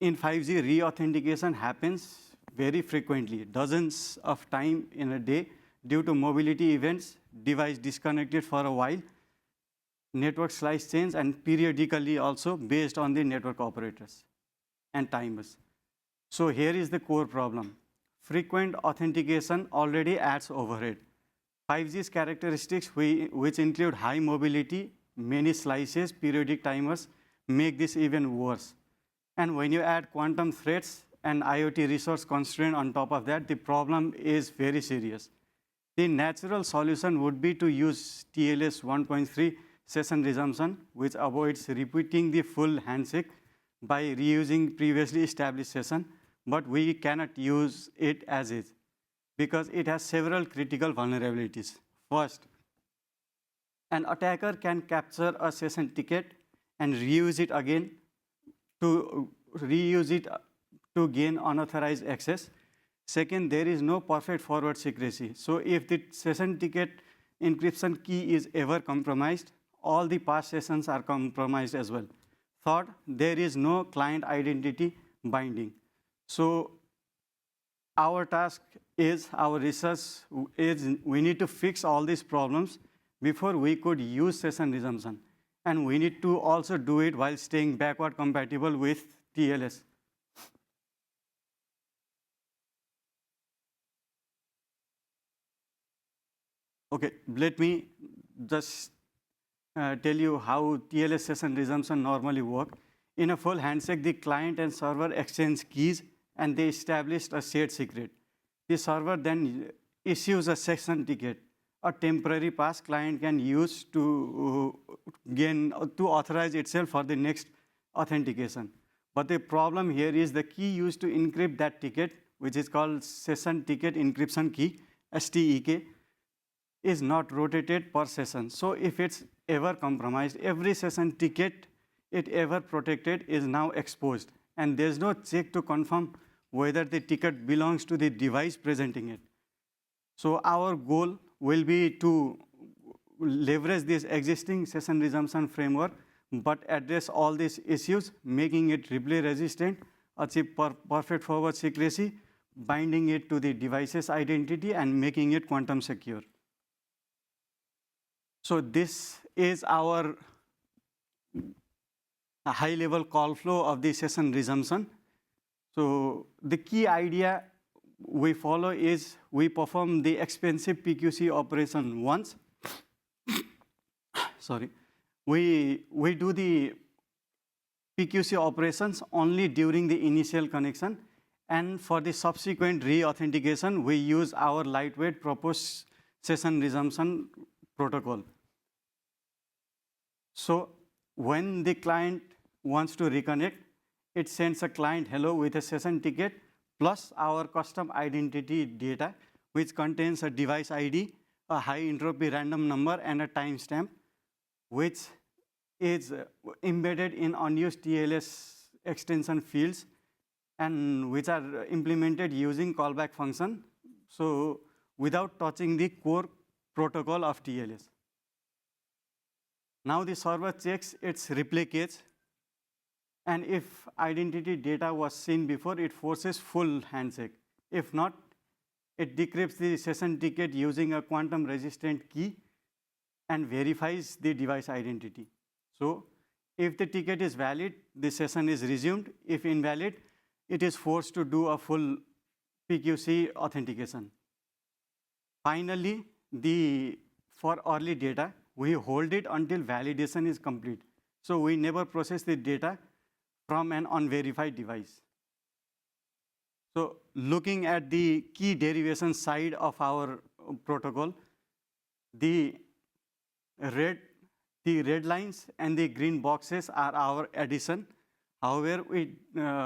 in 5G, re-authentication happens very frequently, dozens of times in a day due to mobility events, device disconnected for a while, network slice change, and periodically also based on the network operators and timers. So here is the core problem. Frequent authentication already adds overhead. 5G's characteristics, which include high mobility, many slices, periodic timers, make this even worse. And when you add quantum threats and IoT resource constraint on top of that, the problem is very serious. The natural solution would be to use TLS 1.3 session resumption, which avoids repeating the full handshake by reusing previously established session, but we cannot use it as is because it has several critical vulnerabilities. First, an attacker can capture a session ticket and reuse it again to gain unauthorized access. Second, there is no perfect forward secrecy. So if the session ticket encryption key is ever compromised, all the past sessions are compromised as well. Third, there is no client identity binding. So our task is, our research is, we need to fix all these problems before we could use session resumption. And we need to also do it while staying backward compatible with TLS. Okay, let me just tell you how TLS session resumption normally work. In a full handshake, the client and server exchange keys and they established a shared secret. The server then issues a session ticket, a temporary pass client can use to authorize itself for the next authentication. But the problem here is the key used to encrypt that ticket, which is called session ticket encryption key, STEK, is not rotated per session. So if it's ever compromised, every session ticket it ever protected is now exposed. And there's no check to confirm whether the ticket belongs to the device presenting it. So our goal will be to leverage this existing session resumption framework, but address all these issues, making it replay resistant, achieve perfect forward secrecy, binding it to the device's identity, and making it quantum secure. So this is our high-level call flow of the session resumption. So the key idea we follow is we perform the expensive PQC operation once. Sorry. We do the PQC operations only during the initial connection, and for the subsequent re-authentication, we use our lightweight proposed session resumption protocol. So when the client wants to reconnect, it sends a client hello with a session ticket plus our custom identity data, which contains a device ID, a high entropy random number, and a timestamp, which is embedded in unused TLS extension fields and which are implemented using callback function, so without touching the core protocol of TLS. Now the server checks its replay cache, and if identity data was seen before, it forces full handshake. If not, it decrypts the session ticket using a quantum resistant key and verifies the device identity. So if the ticket is valid, the session is resumed. If invalid, it is forced to do a full PQC authentication. Finally, for early data, we hold it until validation is complete. So we never process the data from an unverified device. So looking at the key derivation side of our protocol, the red lines and the green boxes are our addition. However,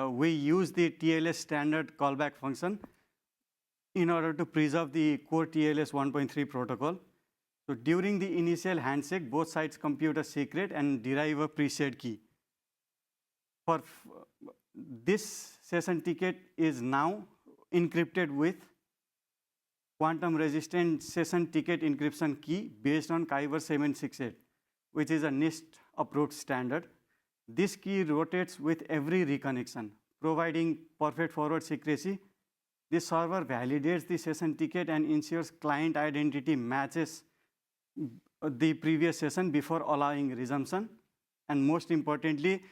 we use the TLS standard callback function in order to preserve the core TLS 1.3 protocol. So during the initial handshake, both sides compute a secret and derive a pre-shared key. For this session ticket is now encrypted with quantum resistant session ticket encryption key based on Kyber 768. which is a NIST approved standard. This key rotates with every reconnection, providing perfect forward secrecy. The server validates the session ticket and ensures client identity matches the previous session before allowing resumption. And most importantly,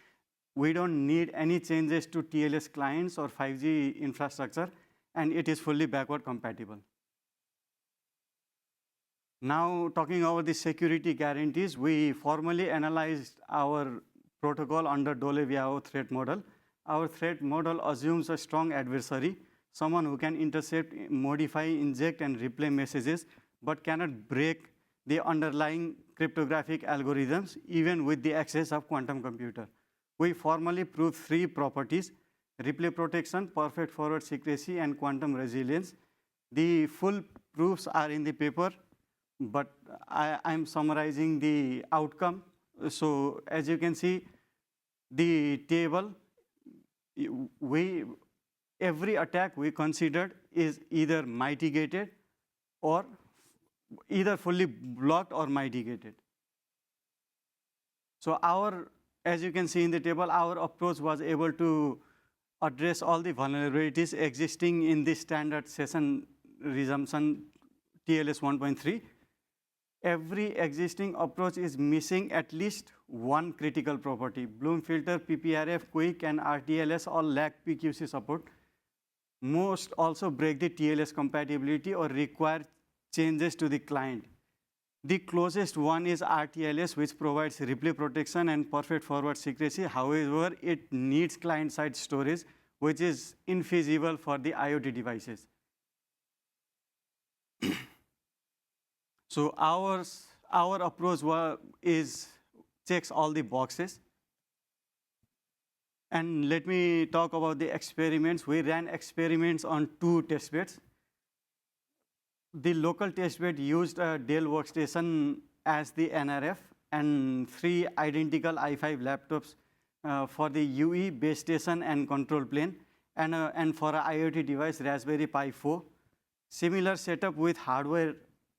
we don't need any changes to TLS clients or 5G infrastructure, and it is fully backward compatible. Now, talking about the security guarantees, we formally analyzed our protocol under Dole-Viao threat model. Our threat model assumes a strong adversary, someone who can intercept, modify, inject, and replay messages, but cannot break the underlying cryptographic algorithms, even with the access of quantum computer. We formally proved 3 properties: replay protection, perfect forward secrecy, and quantum resilience. The full proofs are in the paper, but I'm summarizing the outcome. So as you can see, the table, every attack we considered is either mitigated or either fully blocked or mitigated. So as you can see in the table, our approach was able to address all the vulnerabilities existing in the standard session resumption TLS 1.3. Every existing approach is missing at least one critical property. Bloom filter, PPRF, Quick, and RTLS all lack PQC support. Most also break the TLS compatibility or require changes to the client. The closest one is RTLS, which provides replay protection and perfect forward secrecy. However, it needs client-side storage, which is infeasible for the IoT devices. So our approach checks all the boxes. And let me talk about the experiments. We ran experiments on 2 testbeds. The local testbed used a Dell workstation as the NRF and 3 identical i5 laptops for the UE, base station, and control plane, and for an IoT device, Raspberry Pi 4. Similar setup with hardware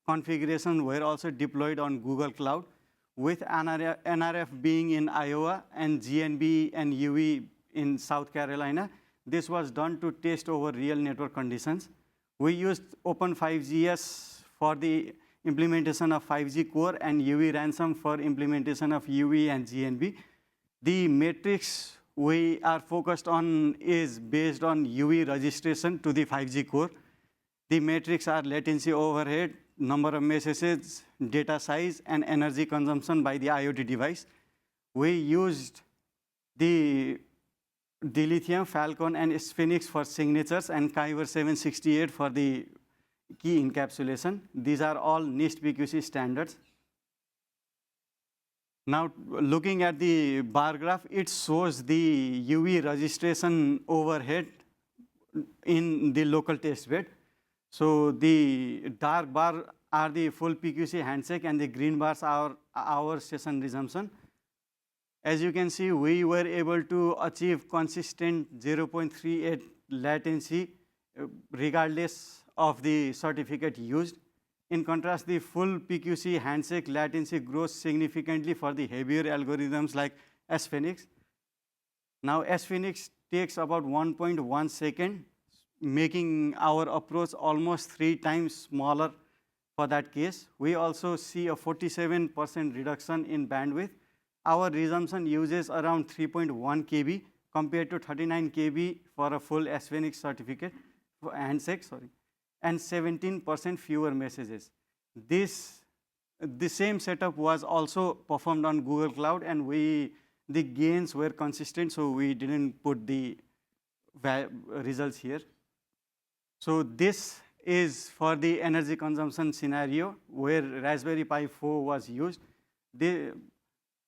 configuration were also deployed on Google Cloud, with NRF being in Iowa and GNB and UE in South Carolina. This was done to test over real network conditions. We used Open5GS for the implementation of 5G core and UE ransom for implementation of UE and GNB. The metrics we are focused on is based on UE registration to the 5G core. The metrics are latency overhead, number of messages, data size, and energy consumption by the IoT device. We used the Dilithium, Falcon, and Sphinx for signatures, and Kyber 768 for the key encapsulation. These are all NIST PQC standards. Now, looking at the bar graph, it shows the UE registration overhead in the local testbed. So the dark bar are the full PQC handshake, and the green bars are our session resumption. As you can see, we were able to achieve consistent 0.38 latency regardless of the certificate used. In contrast, the full PQC handshake latency grows significantly for the heavier algorithms like Sphinx. Now, Sphinx takes about 1.1 second, making our approach almost 3 times smaller for that case. We also see a 47% reduction in bandwidth. Our resumption uses around 3.1 KB compared to 39 KB for a full Sphinx certificate handshake, and 17% fewer messages. The same setup was also performed on Google Cloud, and the gains were consistent, so we didn't put the results here. So this is for the energy consumption scenario where Raspberry Pi 4 was used.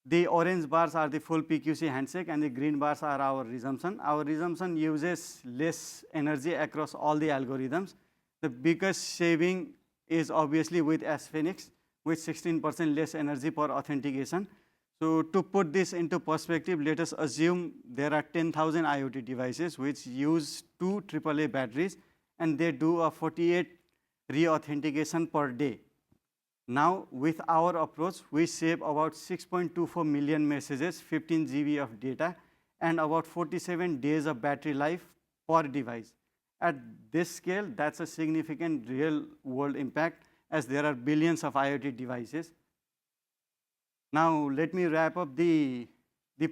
The orange bars are the full PQC handshake, and the green bars are our resumption. Our resumption uses less energy across all the algorithms. The biggest saving is obviously with Sphinx, with 16% less energy per authentication. So to put this into perspective, let us assume there are 10,000 IoT devices which use 2 AAA batteries, and they do a 48 re-authentication per day. Now, with our approach, we save about 6.24 million messages, 15 GB of data, and about 47 days of battery life per device. At this scale, that's a significant real-world impact, as there are billions of IoT devices. Now, let me wrap up. The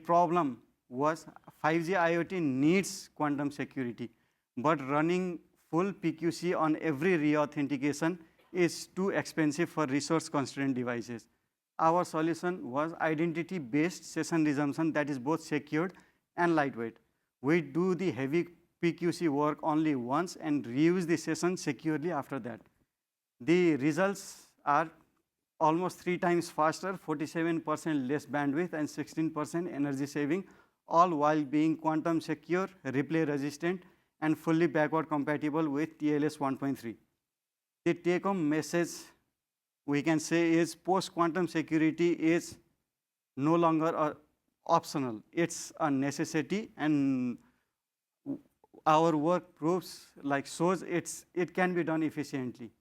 problem was 5G IoT needs quantum security, but running full PQC on every re-authentication is too expensive for resource-constrained devices. Our solution was identity-based session resumption that is both secured and lightweight. We do the heavy PQC work only once and reuse the session securely after that. The results are almost 3 times faster, 47% less bandwidth, and 16% energy saving, all while being quantum secure, replay resistant, and fully backward compatible with TLS 1.3. The take-home message we can say is post-quantum security is no longer optional. It's a necessity, and our work proves, shows it can be done efficiently.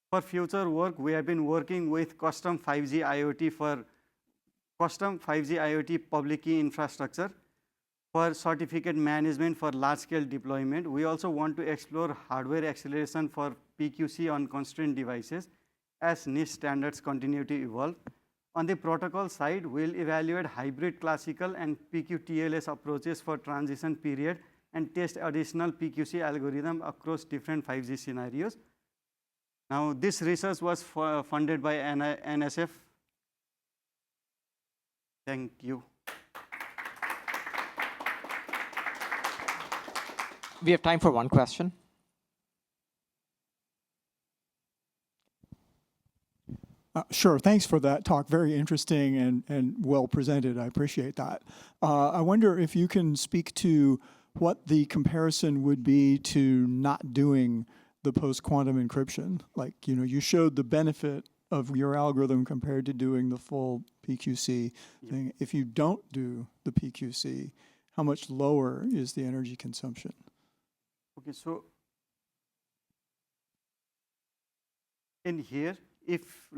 For future work, we have been working with custom 5G IoT public key infrastructure for certificate management for large-scale deployment. We also want to explore hardware acceleration for PQC on constrained devices as niche standards continue to evolve. On the protocol side, we'll evaluate hybrid classical and PQ-TLS approaches for transition period and test additional PQC algorithm across different 5G scenarios. Now, this research was funded by NSF. Thank you. We have time for one question. Sure, thanks for that talk. Very interesting and well presented. I appreciate that. I wonder if you can speak to what the comparison would be to not doing the post-quantum encryption. You showed the benefit of your algorithm compared to doing the full PQC thing. If you don't do the PQC, how much lower is the energy consumption? Okay, so in here, if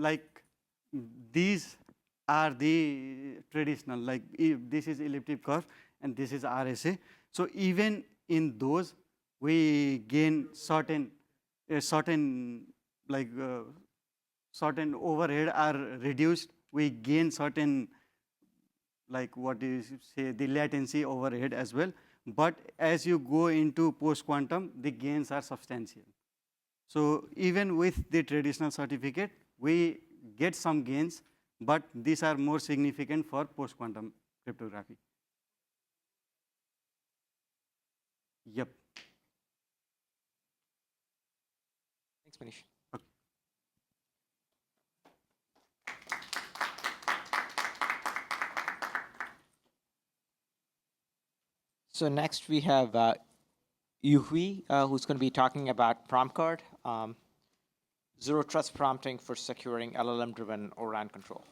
these are the traditional, if this is elliptic curve and this is RSA. So even in those, we gain certain overhead are reduced. We gain certain, the latency overhead as well. But as you go into post-quantum, the gains are substantial. So even with the traditional certificate, we get some gains, but these are more significant for post-quantum cryptography. Yep. Thanks, Manish. Okay. So next we have Yuhui, who's going to be talking about PROMPTGUARD, zero trust prompting for securing LLM-driven ORAN control.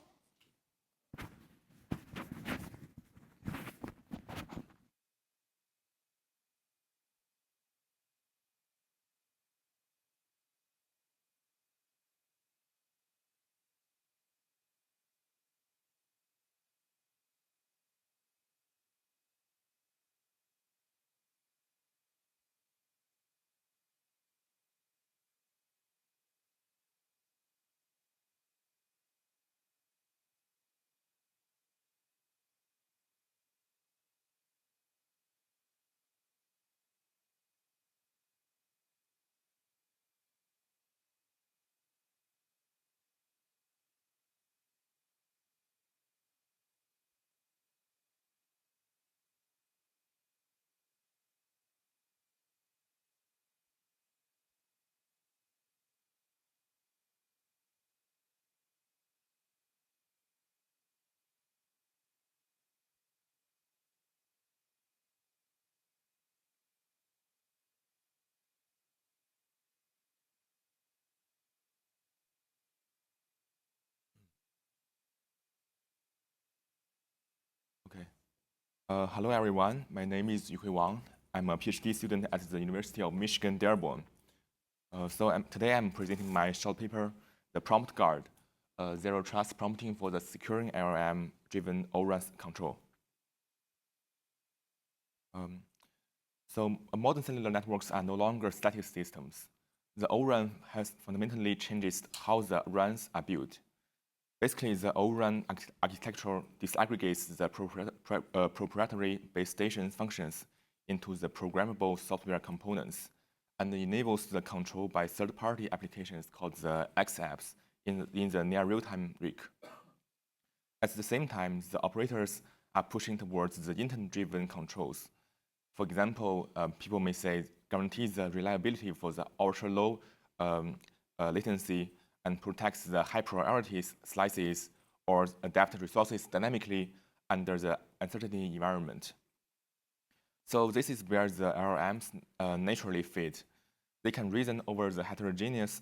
Okay. Hello, everyone. My name is Yuhui Wang. I'm a PhD student at the University of Michigan, Dearborn. Today I'm presenting my short paper, The PROMPTGUARD, zero trust prompting for the securing LLM-driven ORAN control. So modern cellular networks are no longer static systems. The ORAN has fundamentally changed how the RANs are built. Basically, the ORAN architecture disaggregates the proprietary base station functions into the programmable software components and enables the control by third-party applications called the X-apps in the near real-time RIC. At the same time, the operators are pushing towards the intent-driven controls. For example, people may say guarantees the reliability for the ultra-low latency and protects the high priority slices or adapt resources dynamically under the uncertainty environment. So this is where the LLMs naturally fit. They can reason over the heterogeneous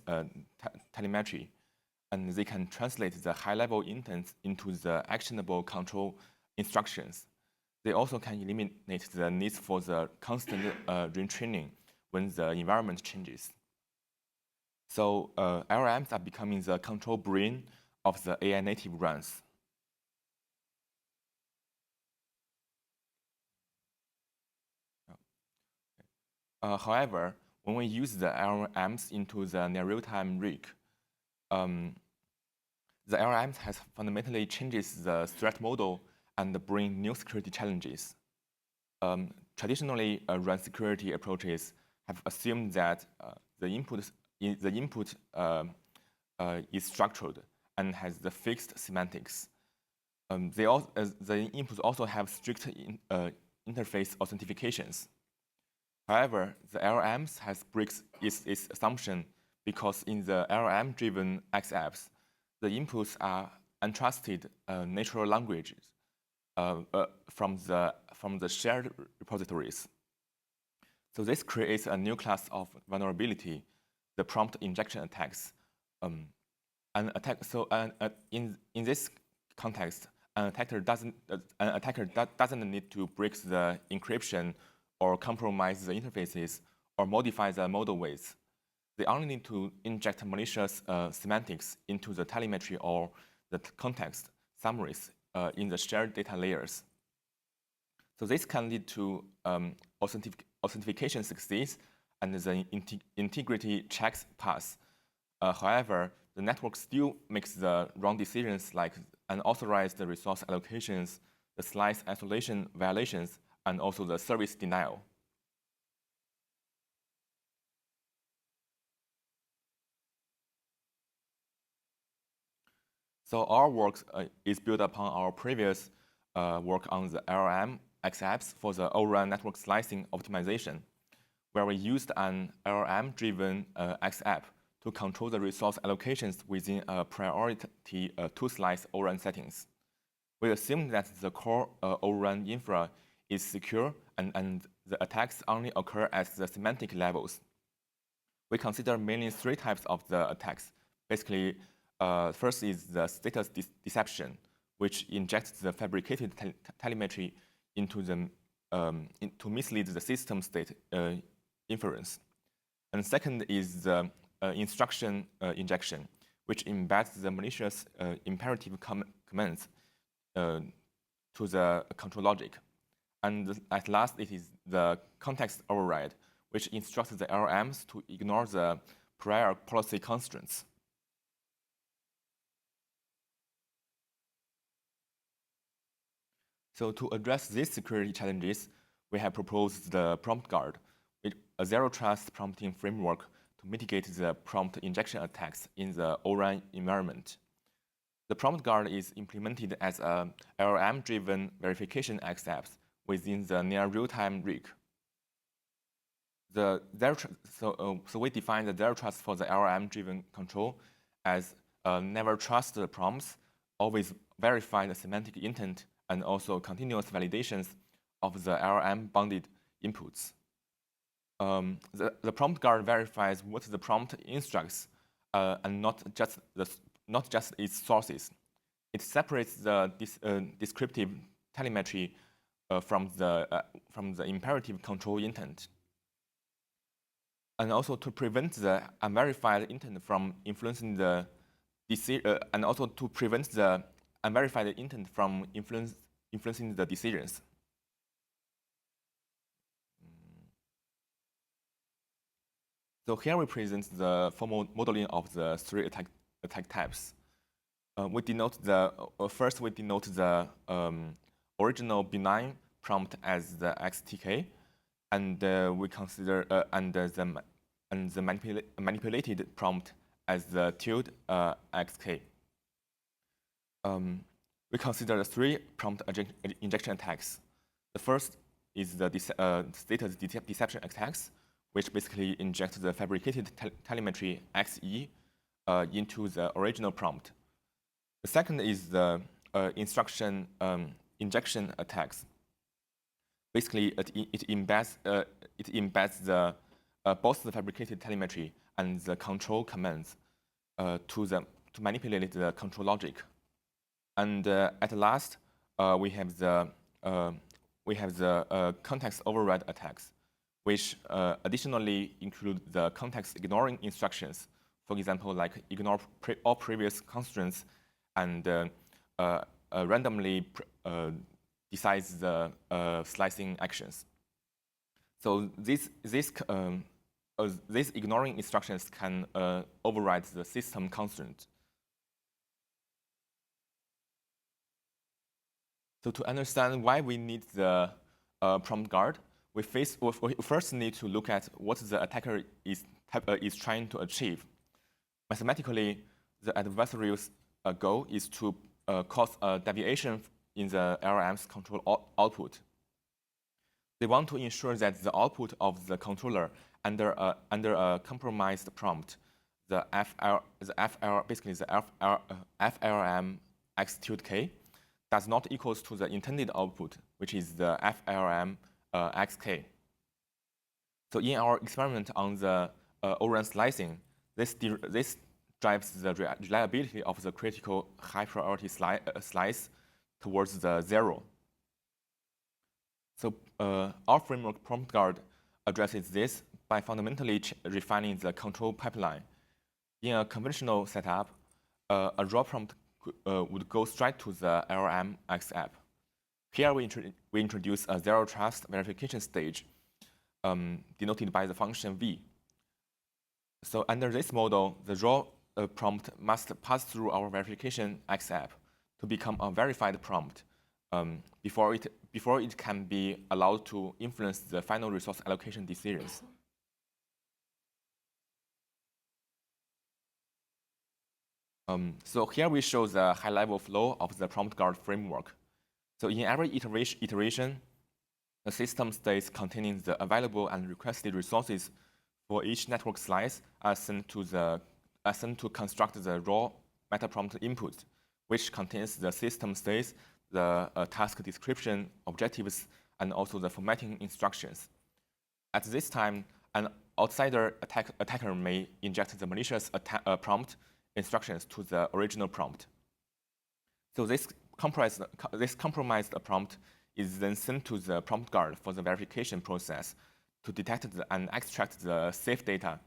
telemetry, and they can translate the high-level intents into the actionable control instructions. They also can eliminate the needs for the constant retraining when the environment changes. So LLMs are becoming the control brain of the AI native RANs. However, when we use the LLMs into the near real-time RIC, the LLMs has fundamentally changes the threat model and bring new security challenges. Traditionally, RAN security approaches have assumed that the input is structured and has the fixed semantics. The inputs also have strict interface authentications. However, the LLMs has breaks its assumption because in the LLM-driven X-apps, the inputs are untrusted natural languages from the shared repositories. So this creates a new class of vulnerability, the prompt injection attacks. In this context, an attacker doesn't need to break the encryption or compromise the interfaces or modify the model weights. They only need to inject malicious semantics into the telemetry or the context summaries in the shared data layers. So this can lead to authentication success and the integrity checks pass. However, the network still makes the wrong decisions like unauthorized resource allocations, the slice isolation violations, and also the service denial. So our work is built upon our previous work on the LLM X-apps for the ORAN network slicing optimization, where we used an LLM-driven X-app to control the resource allocations within a priority two-slice ORAN settings. We assume that the core ORAN infra is secure and the attacks only occur at the semantic levels. We consider mainly three types of the attacks. Basically, first is the status deception, which injects the fabricated telemetry into to mislead the system state inference. And second is the instruction injection, which embeds the malicious imperative commands to the control logic. And at last, it is the context override, which instructs the LLMs to ignore the prior policy constraints. So to address these security challenges, we have proposed the PROMPTGUARD, a zero-trust prompting framework to mitigate the prompt injection attacks in the ORAN environment. The PROMPTGUARD is implemented as a LLM-driven verification X-apps within the near real-time RIC. So we define the zero trust for the LLM-driven control as never trust the prompts, always verify the semantic intent, and also continuous validations of the LLM-bounded inputs. The PROMPTGUARD verifies what the prompt instructs and not just its sources. It separates the descriptive telemetry from the imperative control intent. And also to prevent the unverified intent from influencing the and also to prevent the unverified intent from influencing the decisions. So here we present the formal modeling of the three attack types. We denote the first we denote the original benign prompt as the XTK, and we consider the manipulated prompt as the tilde XK. We consider the three prompt injection attacks. The first is the status deception attacks, which basically inject the fabricated telemetry XE into the original prompt. The second is the instruction injection attacks. Basically, it embeds the both the fabricated telemetry and the control commands to manipulate the control logic. And at last, we have the context override attacks, which additionally include the context ignoring instructions. For example, like ignore all previous constraints and randomly decides the slicing actions. So these ignoring instructions can override the system constraint. So to understand why we need the prompt guard, we first need to look at what the attacker is trying to achieve. Mathematically, the adversary's goal is to cause a deviation in the LLM's control output. They want to ensure that the output of the controller under a compromised prompt, basically the FLM X tilde K, does not equals to the intended output, which is the FLM XK. So in our experiment on the ORAN slicing, this drives the reliability of the critical high priority slice towards the 0. So our framework prompt guard addresses this by fundamentally refining the control pipeline. In a conventional setup, a raw prompt would go straight to the LLM X app. Here we introduce a zero trust verification stage denoted by the function V. So under this model, the raw prompt must pass through our verification X app to become a verified prompt before it can be allowed to influence the final resource allocation decisions. So here we show the high-level flow of the prompt guard framework. So in every iteration, the system states containing the available and requested resources for each network slice are sent to construct the raw meta-prompt input, which contains the system states, the task description, objectives, and also the formatting instructions. At this time, an outsider attacker may inject the malicious prompt instructions to the original prompt. So this compromised prompt is then sent to the prompt guard for the verification process to detect and extract the safe data.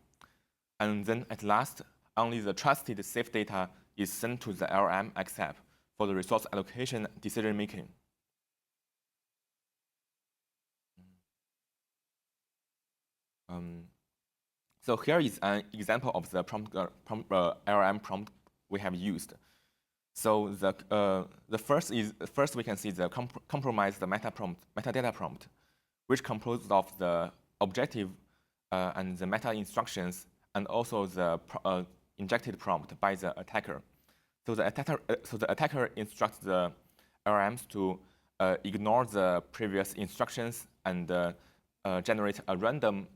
And then at last, only the trusted safe data is sent to the LLM X app for the resource allocation decision making. So here is an example of the LLM prompt we have used. So the first we can see the compromised metadata prompt, which composed of the objective and the meta instructions and also the injected prompt by the attacker. So the attacker instructs the LLMs to ignore the previous instructions and generate a random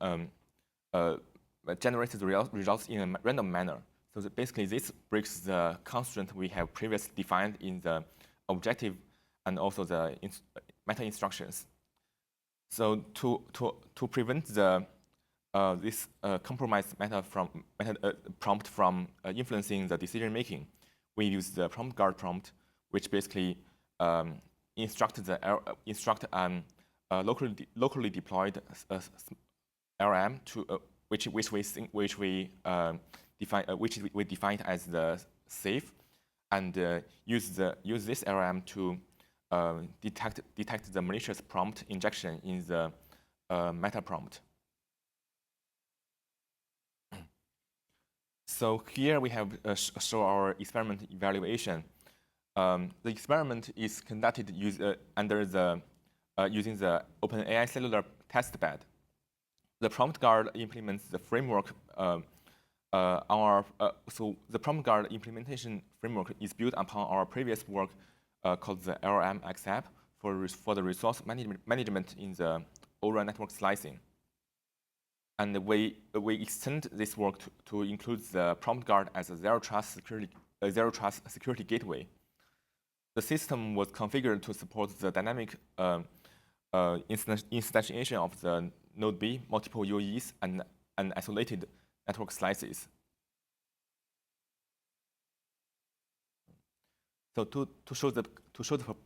generate the results in a random manner. So basically, this breaks the constraint we have previously defined in the objective and also the meta instructions. So to prevent the this compromised prompt from influencing the decision making, we use the prompt guard prompt, which basically instruct locally deployed LLM to which we define as the safe, and use this LLM to detect the malicious prompt injection in the meta prompt. So here we have show our experiment evaluation. The experiment is conducted under the using the OpenAI Cellular testbed. The PROMPTGUARD implements the framework. So the PROMPTGUARD implementation framework is built upon our previous work called the LLM-XApp for the resource management in the O-RAN network slicing. And we extend this work to include the PROMPTGUARD as a zero trust security gateway. The system was configured to support the dynamic instantiation of the Node B, multiple UEs, and isolated network slices. So to show the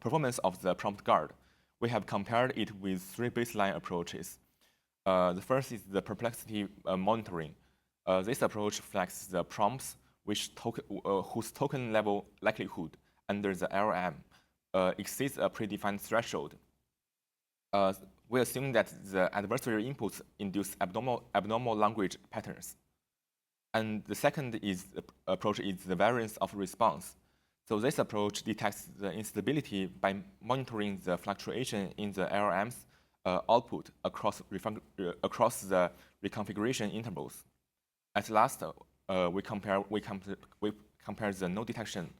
performance of the PROMPTGUARD, we have compared it with 3 baseline approaches. The first is the perplexity monitoring. This approach flags the prompts whose token level likelihood under the LLM exceeds a predefined threshold. We assume that the adversary inputs induce abnormal language patterns. And the second approach is the variance of response. So this approach detects the instability by monitoring the fluctuation in the LLM's output across the reconfiguration intervals. At last, we compare the node detection,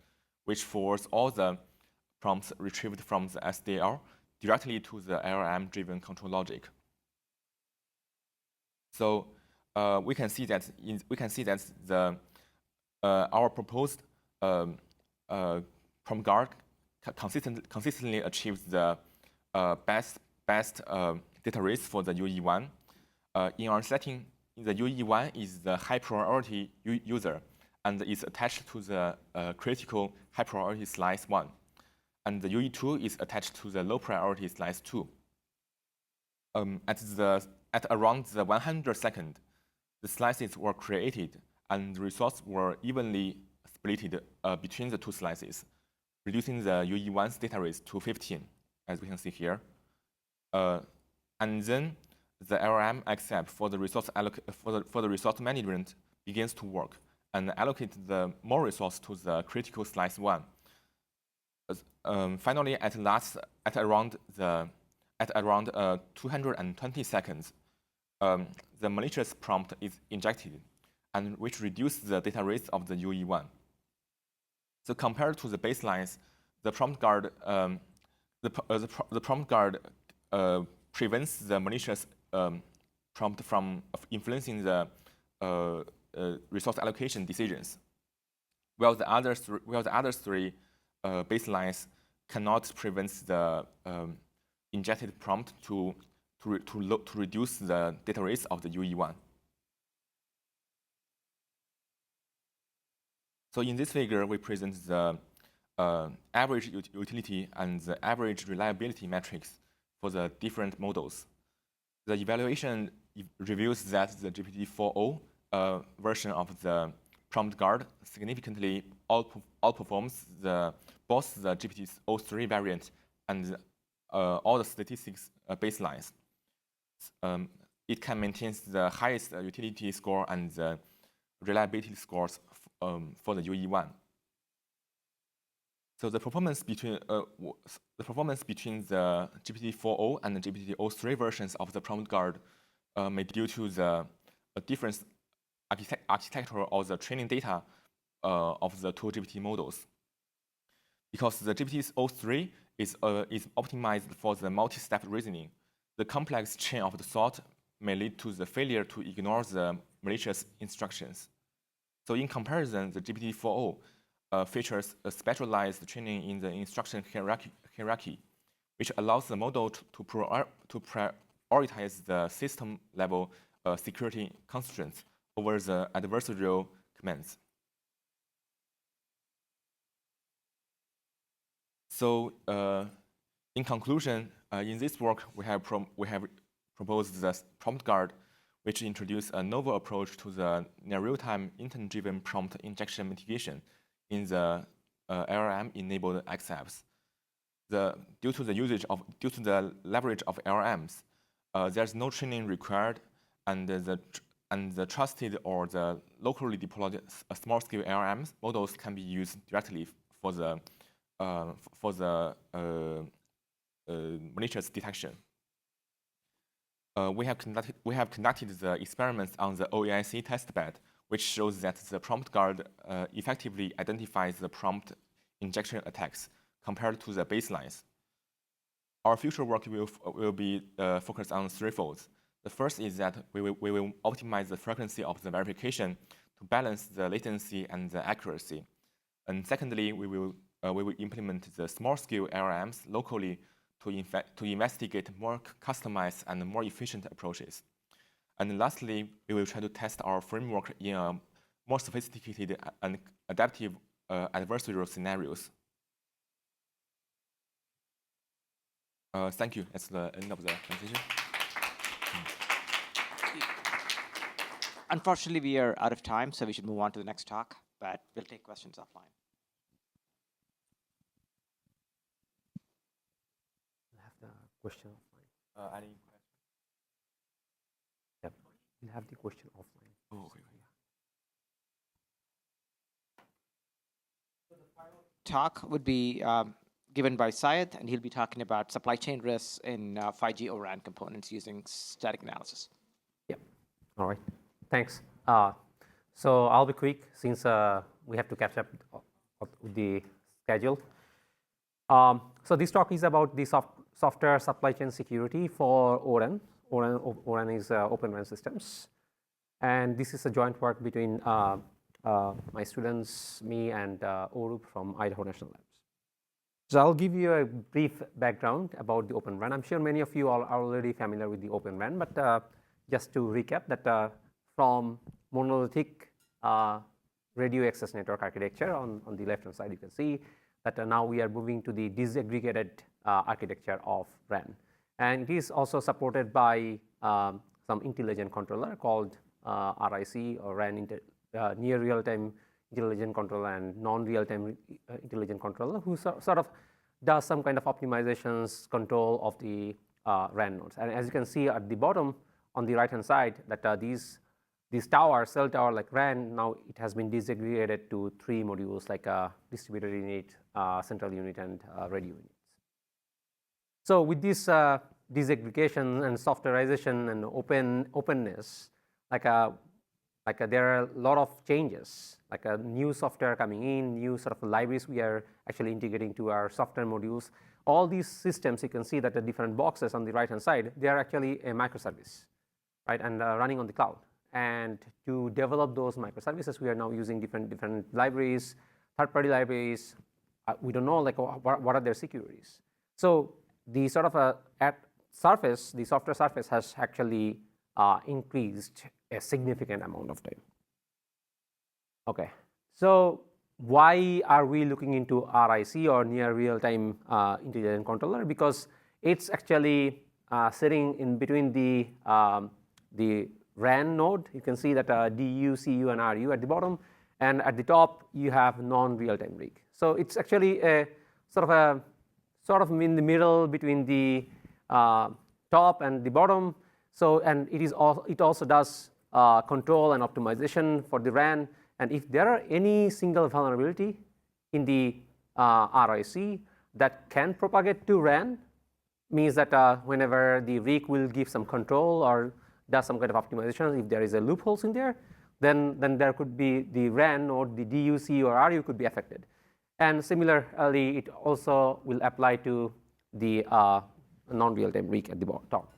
which forwards all the prompts retrieved from the SDL directly to the LLM-driven control logic. So we can see that our proposed PROMPTGUARD consistently achieves the best data rates for the UE1. In our setting, the UE1 is the high priority user and is attached to the critical high priority slice 1. And the UE2 is attached to the low priority slice 2. At around the 100 second, the slices were created and the results were evenly split between the 2 slices, reducing the UE1's data rates to 15, as we can see here. And then the LLM-XApp for the resource management begins to work and allocate the more resource to the critical slice 1. Finally, at around 220 seconds, the malicious prompt is injected, and which reduces the data rates of the UE1. So compared to the baselines, the PROMPTGUARD prevents the malicious prompt from influencing the resource allocation decisions, while the other 3 baselines cannot prevent the injected prompt to reduce the data rates of the UE1. So in this figure, we present the average utility and the average reliability metrics for the different models. The evaluation reveals that the GPT-4o version of the PROMPTGUARD significantly outperforms both the GPT-03 variant and all the statistics baselines. It can maintain the highest utility score and the reliability scores for the UE1. So the performance between the GPT-4o and the GPT-03 versions of the PROMPTGUARD may be due to the different architecture of the training data of the 2 GPT models. Because the GPT-03 is optimized for the multi-step reasoning, the complex chain of the thought may lead to the failure to ignore the malicious instructions. So in comparison, the GPT-4o features a specialized training in the instruction hierarchy, which allows the model to prioritize the system-level security constraints over the adversarial commands. So in conclusion, in this work, we have proposed the PROMPTGUARD, which introduced a novel approach to the near real-time intent-driven prompt injection mitigation in the LLM-enabled XApps. Due to the leverage of LLMs, there's no training required, and the trusted or the locally deployed small-scale LLMs models can be used directly for the malicious detection. We have conducted the experiments on the OAIC testbed, which shows that the PROMPTGUARD effectively identifies the prompt injection attacks compared to the baselines. Our future work will be focused on threefold. The first is that we will optimize the frequency of the verification to balance the latency and the accuracy. And secondly, we will implement the small-scale LLMs locally to investigate more customized and more efficient approaches. And lastly, we will try to test our framework in a more sophisticated and adaptive adversarial scenarios. Thank you. That's the end of the presentation. Unfortunately, we are out of time, so we should move on to the next talk, but we'll take questions offline. We'll have the question offline. Any questions? Yep. We'll have the question offline. Oh, okay. Talk would be given by Syed, and he'll be talking about supply chain risks in 5G O-RAN components using static analysis. Yep. All right. Thanks. So I'll be quick since we have to catch up with the schedule. So this talk is about the software supply chain security for O-RAN. O-RAN is Open RAN systems. And this is a joint work between my students, me, and Orup from Idaho National Labs. So I'll give you a brief background about the Open RAN. I'm sure many of you are already familiar with the Open RAN, but just to recap that from monolithic radio access network architecture on the left-hand side, you can see that now we are moving to the disaggregated architecture of RAN. And it is also supported by some intelligent controller called RIC, or RAN near real-time intelligent controller and non-real-time intelligent controller, who sort of does some kind of optimizations, control of the RAN nodes. And as you can see at the bottom on the right-hand side, that these cell tower like RAN, now it has been disaggregated to 3 modules like a distributed unit, central unit, and radio units. So with this disaggregation and softwareization and openness, there are a lot of changes, like a new software coming in, new sort of libraries we are actually integrating to our software modules. All these systems, you can see that the different boxes on the right-hand side, they are actually a microservice, right, and running on the cloud. And to develop those microservices, we are now using different libraries, third-party libraries. We don't know like what are their securities. So the sort of at surface, the software surface has actually increased a significant amount of time. Okay, so why are we looking into RIC, or near real-time intelligent controller? Because it's actually sitting in between the RAN node. You can see that DU, CU, and RU at the bottom, and at the top you have non-real-time rig. So it's actually a sort of in the middle between the top and the bottom. So, and it also does control and optimization for the RAN. And if there are any single vulnerability in the RIC that can propagate to RAN, means that whenever the rig will give some control or does some kind of optimization, if there is a loopholes in there, then there could be the RAN or the DU, CU, or RU could be affected. And similarly, it also will apply to the non-real-time rig at the top.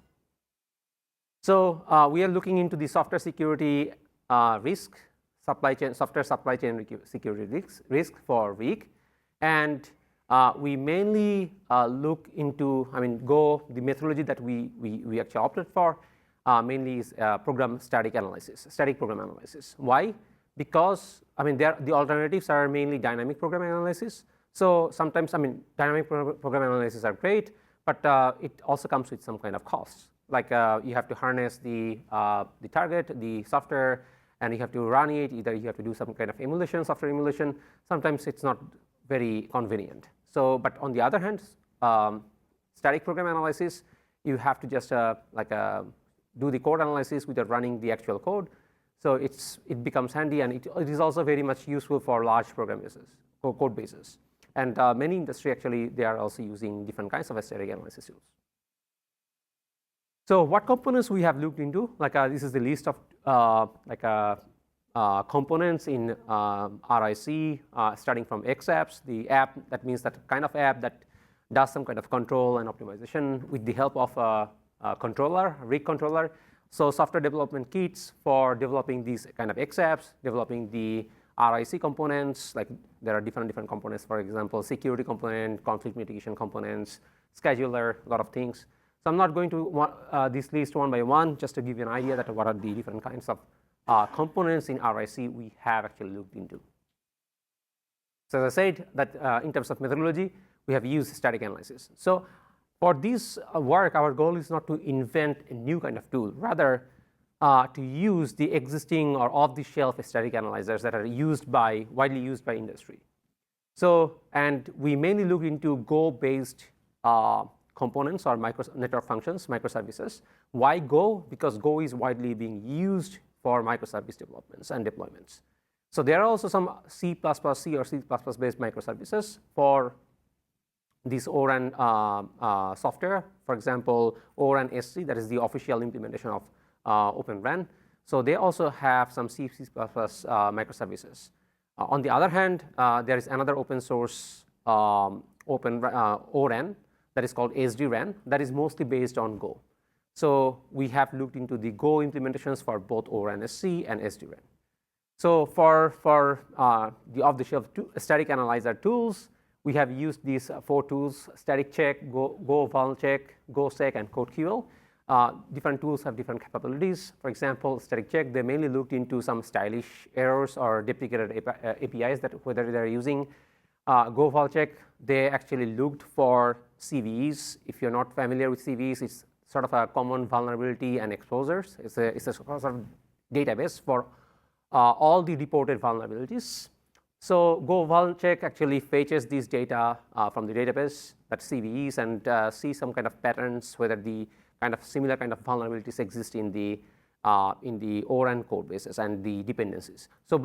So we are looking into the software security risk, software supply chain security risk for rig, and we mainly look into, the methodology that we actually opted for mainly is static program analysis. Why? Because the alternatives are mainly dynamic program analysis. So sometimes dynamic program analysis are great, but it also comes with some kind of costs. Like you have to harness the target, the software, and you have to run it. Either you have to do some kind of emulation, software emulation. Sometimes it's not very convenient. So, but on the other hand, static program analysis, you have to just do the code analysis without running the actual code. So it becomes handy, and it is also very much useful for large program bases, or code bases. And many industry actually, they are also using different kinds of static analysis tools. So what components we have looked into? This is the list of components in RIC, starting from X apps, the app, that means that kind of app that does some kind of control and optimization with the help of a controller, rig controller. So software development kits for developing these kind of X apps, developing the RIC components, like there are different components, for example, security component, conflict mitigation components, scheduler, a lot of things. So I'm not going to this list one by one, just to give you an idea that what are the different kinds of components in RIC we have actually looked into. So as I said, that in terms of methodology, we have used static analysis. So for this work, our goal is not to invent a new kind of tool, rather to use the existing or off-the-shelf static analyzers that are widely used by industry. So, and we mainly look into Go-based components or network functions, microservices. Why Go? Because Go is widely being used for microservice developments and deployments. So there are also some C++, C or C++ based microservices for this ORAN software. For example, ORAN SC, that is the official implementation of Open RAN. So they also have some C++ microservices. On the other hand, there is another open source ORAN that is called SDRAN that is mostly based on Go. So we have looked into the Go implementations for both ORAN SC and SDRAN. So for the off-the-shelf static analyzer tools, we have used these 4 tools: static check, Go vuln check, GoSec, and CodeQL. Different tools have different capabilities. For example, static check, they mainly looked into some stylish errors or deprecated APIs that whether they're using. Go vuln check, they actually looked for CVEs. If you're not familiar with CVEs, it's sort of a common vulnerability and exposures. It's a sort of database for all the reported vulnerabilities. So Go vuln check actually fetches these data from the database, that's CVEs, and see some kind of patterns, whether the kind of similar kind of vulnerabilities exist in the ORAN code bases and the dependencies. So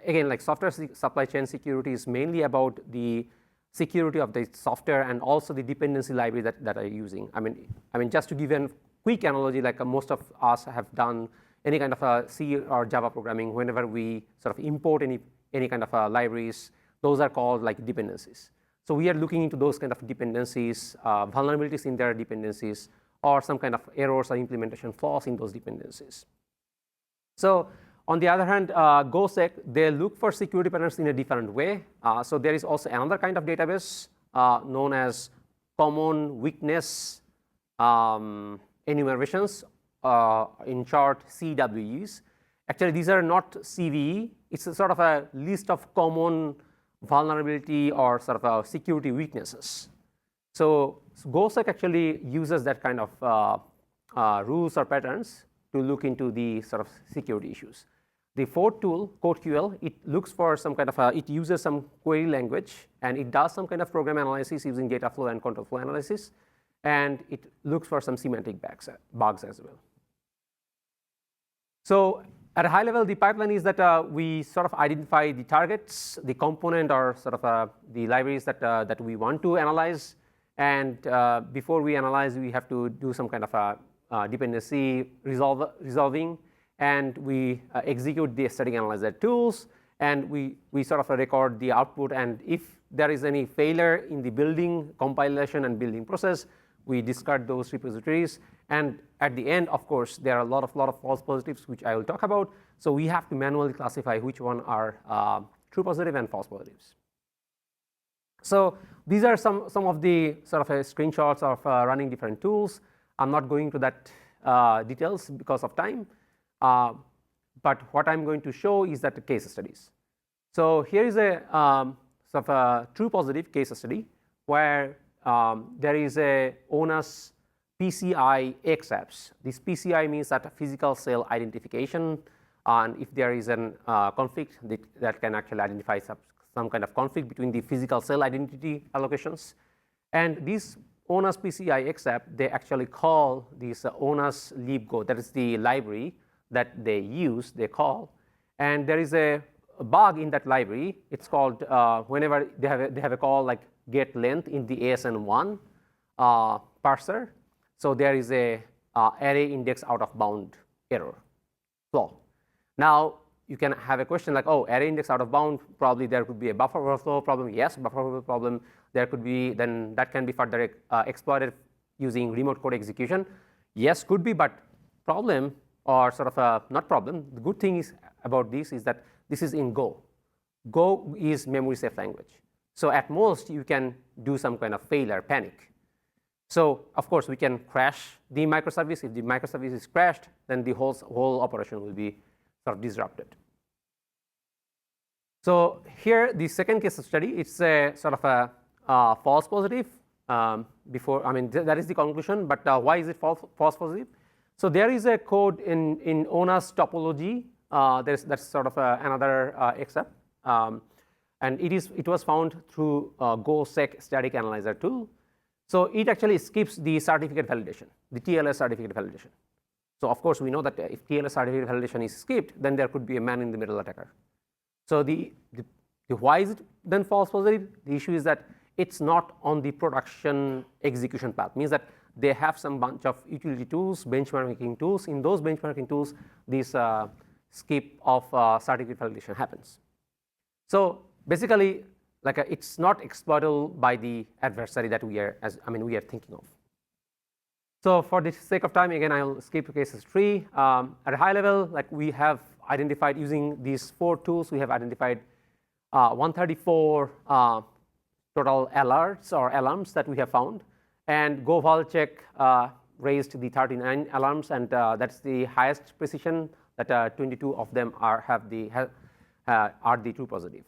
again, like software supply chain security is mainly about the security of the software and also the dependency library that are using. I mean, just to give a quick analogy, like most of us have done any kind of C or Java programming. Whenever we sort of import any kind of libraries, those are called like dependencies. So we are looking into those kind of dependencies, vulnerabilities in their dependencies, or some kind of errors or implementation flaws in those dependencies. So on the other hand, GoSec, they look for security patterns in a different way. So there is also another kind of database known as common weakness enumerations, in short CWEs. Actually, these are not CVE. It's a sort of a list of common vulnerability or sort of security weaknesses. So GoSec actually uses that kind of rules or patterns to look into the sort of security issues. The fourth tool, CodeQL, it looks for some kind of it uses some query language, and it does some kind of program analysis using data flow and control flow analysis, and it looks for some semantic bugs as well. So at a high level, the pipeline is that we sort of identify the targets, the component, or sort of the libraries that we want to analyze. And before we analyze, we have to do some kind of dependency resolving. And we execute the static analyzer tools. And we sort of record the output. And if there is any failure in the building, compilation, and building process, we discard those repositories. And at the end, of course, there are a lot of false positives, which I will talk about. So we have to manually classify which one are true positive and false positives. So these are some of the sort of screenshots of running different tools. I'm not going to that details because of time. But what I'm going to show is that the case studies. So here is a sort of a true positive case study where there is a ONUS PCI X apps. This PCI means that physical cell identification And if there is a conflict, that can actually identify some kind of conflict between the physical cell identity allocations. And these ONAS PCI accept, they actually call this ONAS libgo. That is the library that they use, they call. And there is a bug in that library. It's called, whenever they have a call like get length in the ASN1 parser. So there is a array index out of bound error flaw. Now, you can have a question like, oh, array index out of bound, probably there could be a buffer overflow problem. Yes, buffer overflow problem. There could be, then that can be further exploited using remote code execution. Yes, could be, but problem, or sort of a, not problem, the good thing is about this is that this is in Go. Go is memory safe language. So at most, you can do some kind of failure, panic. So of course, we can crash the microservice. If the microservice is crashed, then the whole operation will be sort of disrupted. So here, the second case study, it's a sort of a false positive. That is the conclusion, but why is it false positive? So there is a code in ONAS topology. That's sort of another except. And it was found through GoSec static analyzer tool. So it actually skips the certificate validation, the TLS certificate validation. So of course, we know that if TLS certificate validation is skipped, then there could be a man-in-the-middle attacker. So why is it then false positive? The issue is that it's not on the production execution path. Means that they have some bunch of utility tools, benchmarking tools. In those benchmarking tools, this skip of certificate validation happens. So basically, it's not exploitable by the adversary that we are thinking of. So for the sake of time, again, I'll skip to cases 3. At a high level, we have identified using these 4 tools, we have identified 134 total alerts or alarms that we have found. And GoValCheck raised the 39 alarms, and that's the highest precision that 22 of them are the true positive.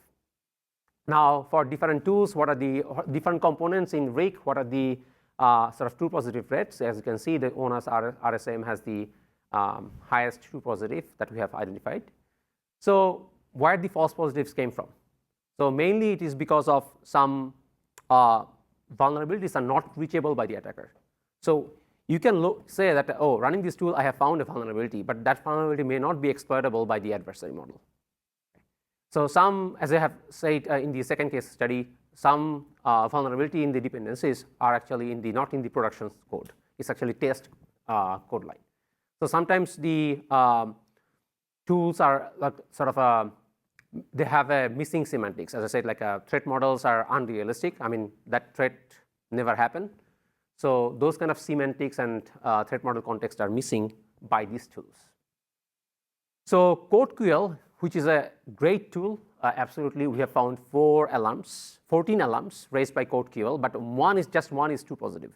Now, for different tools, what are the different components in RIC? What are the sort of true positive rates? As you can see, the ONAS RSM has the highest true positive that we have identified. So where the false positives came from? So mainly it is because of some vulnerabilities are not reachable by the attacker. So you can say that, oh, running this tool, I have found a vulnerability, but that vulnerability may not be exploitable by the adversary model. So some, as I have said in the second case study, some vulnerability in the dependencies are actually not in the production code. It's actually test code line. So sometimes the tools are they have a missing semantics. As I said, threat models are unrealistic. That threat never happened. So those kind of semantics and threat model context are missing by these tools. So CodeQL, which is a great tool, absolutely, we have found 14 alarms raised by CodeQL, but one is true positive.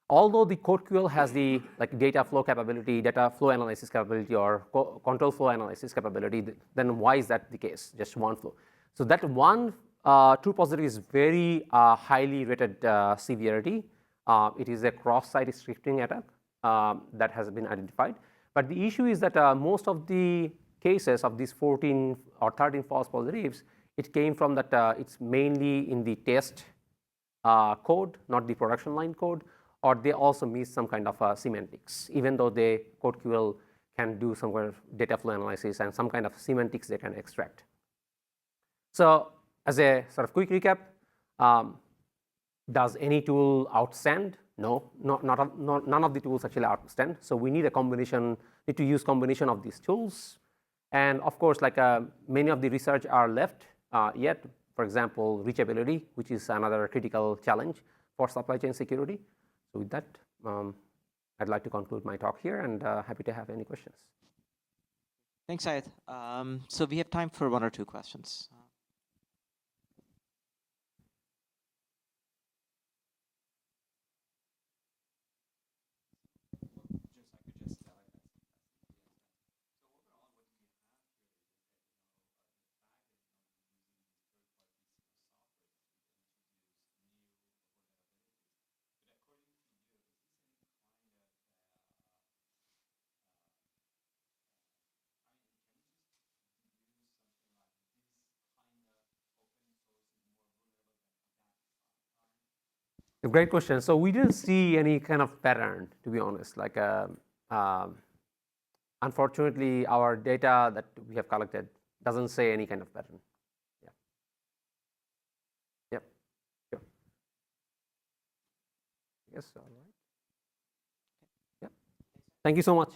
Although the CodeQL has the data flow capability, data flow analysis capability, or control flow analysis capability, then why is that the case? Just one flow. So that one true positive is very highly rated severity. It is a cross-site scripting attack that has been identified. But the issue is that most of the cases of these 14 or 13 false positives, it came from that it's mainly in the test code, not the production line code, or they also miss some kind of semantics, even though the CodeQL can do some kind of data flow analysis and some kind of semantics they can extract. So as a sort of quick recap, does any tool outstand? No, none of the tools actually outstand. So we need to use combination of these tools. And of course, many of the research are left yet. For example, reachability, which is another critical challenge for supply chain security. So with that, I'd like to conclude my talk here, and happy to have any questions. Thanks, Syed. So we have time for 1 or 2 questions. A great question. So we didn't see any kind of pattern, to be honest. Like, unfortunately, our data that we have collected doesn't say any kind of pattern. Yeah. Yep. Sure. Yes. All right. Yep. Thank you so much.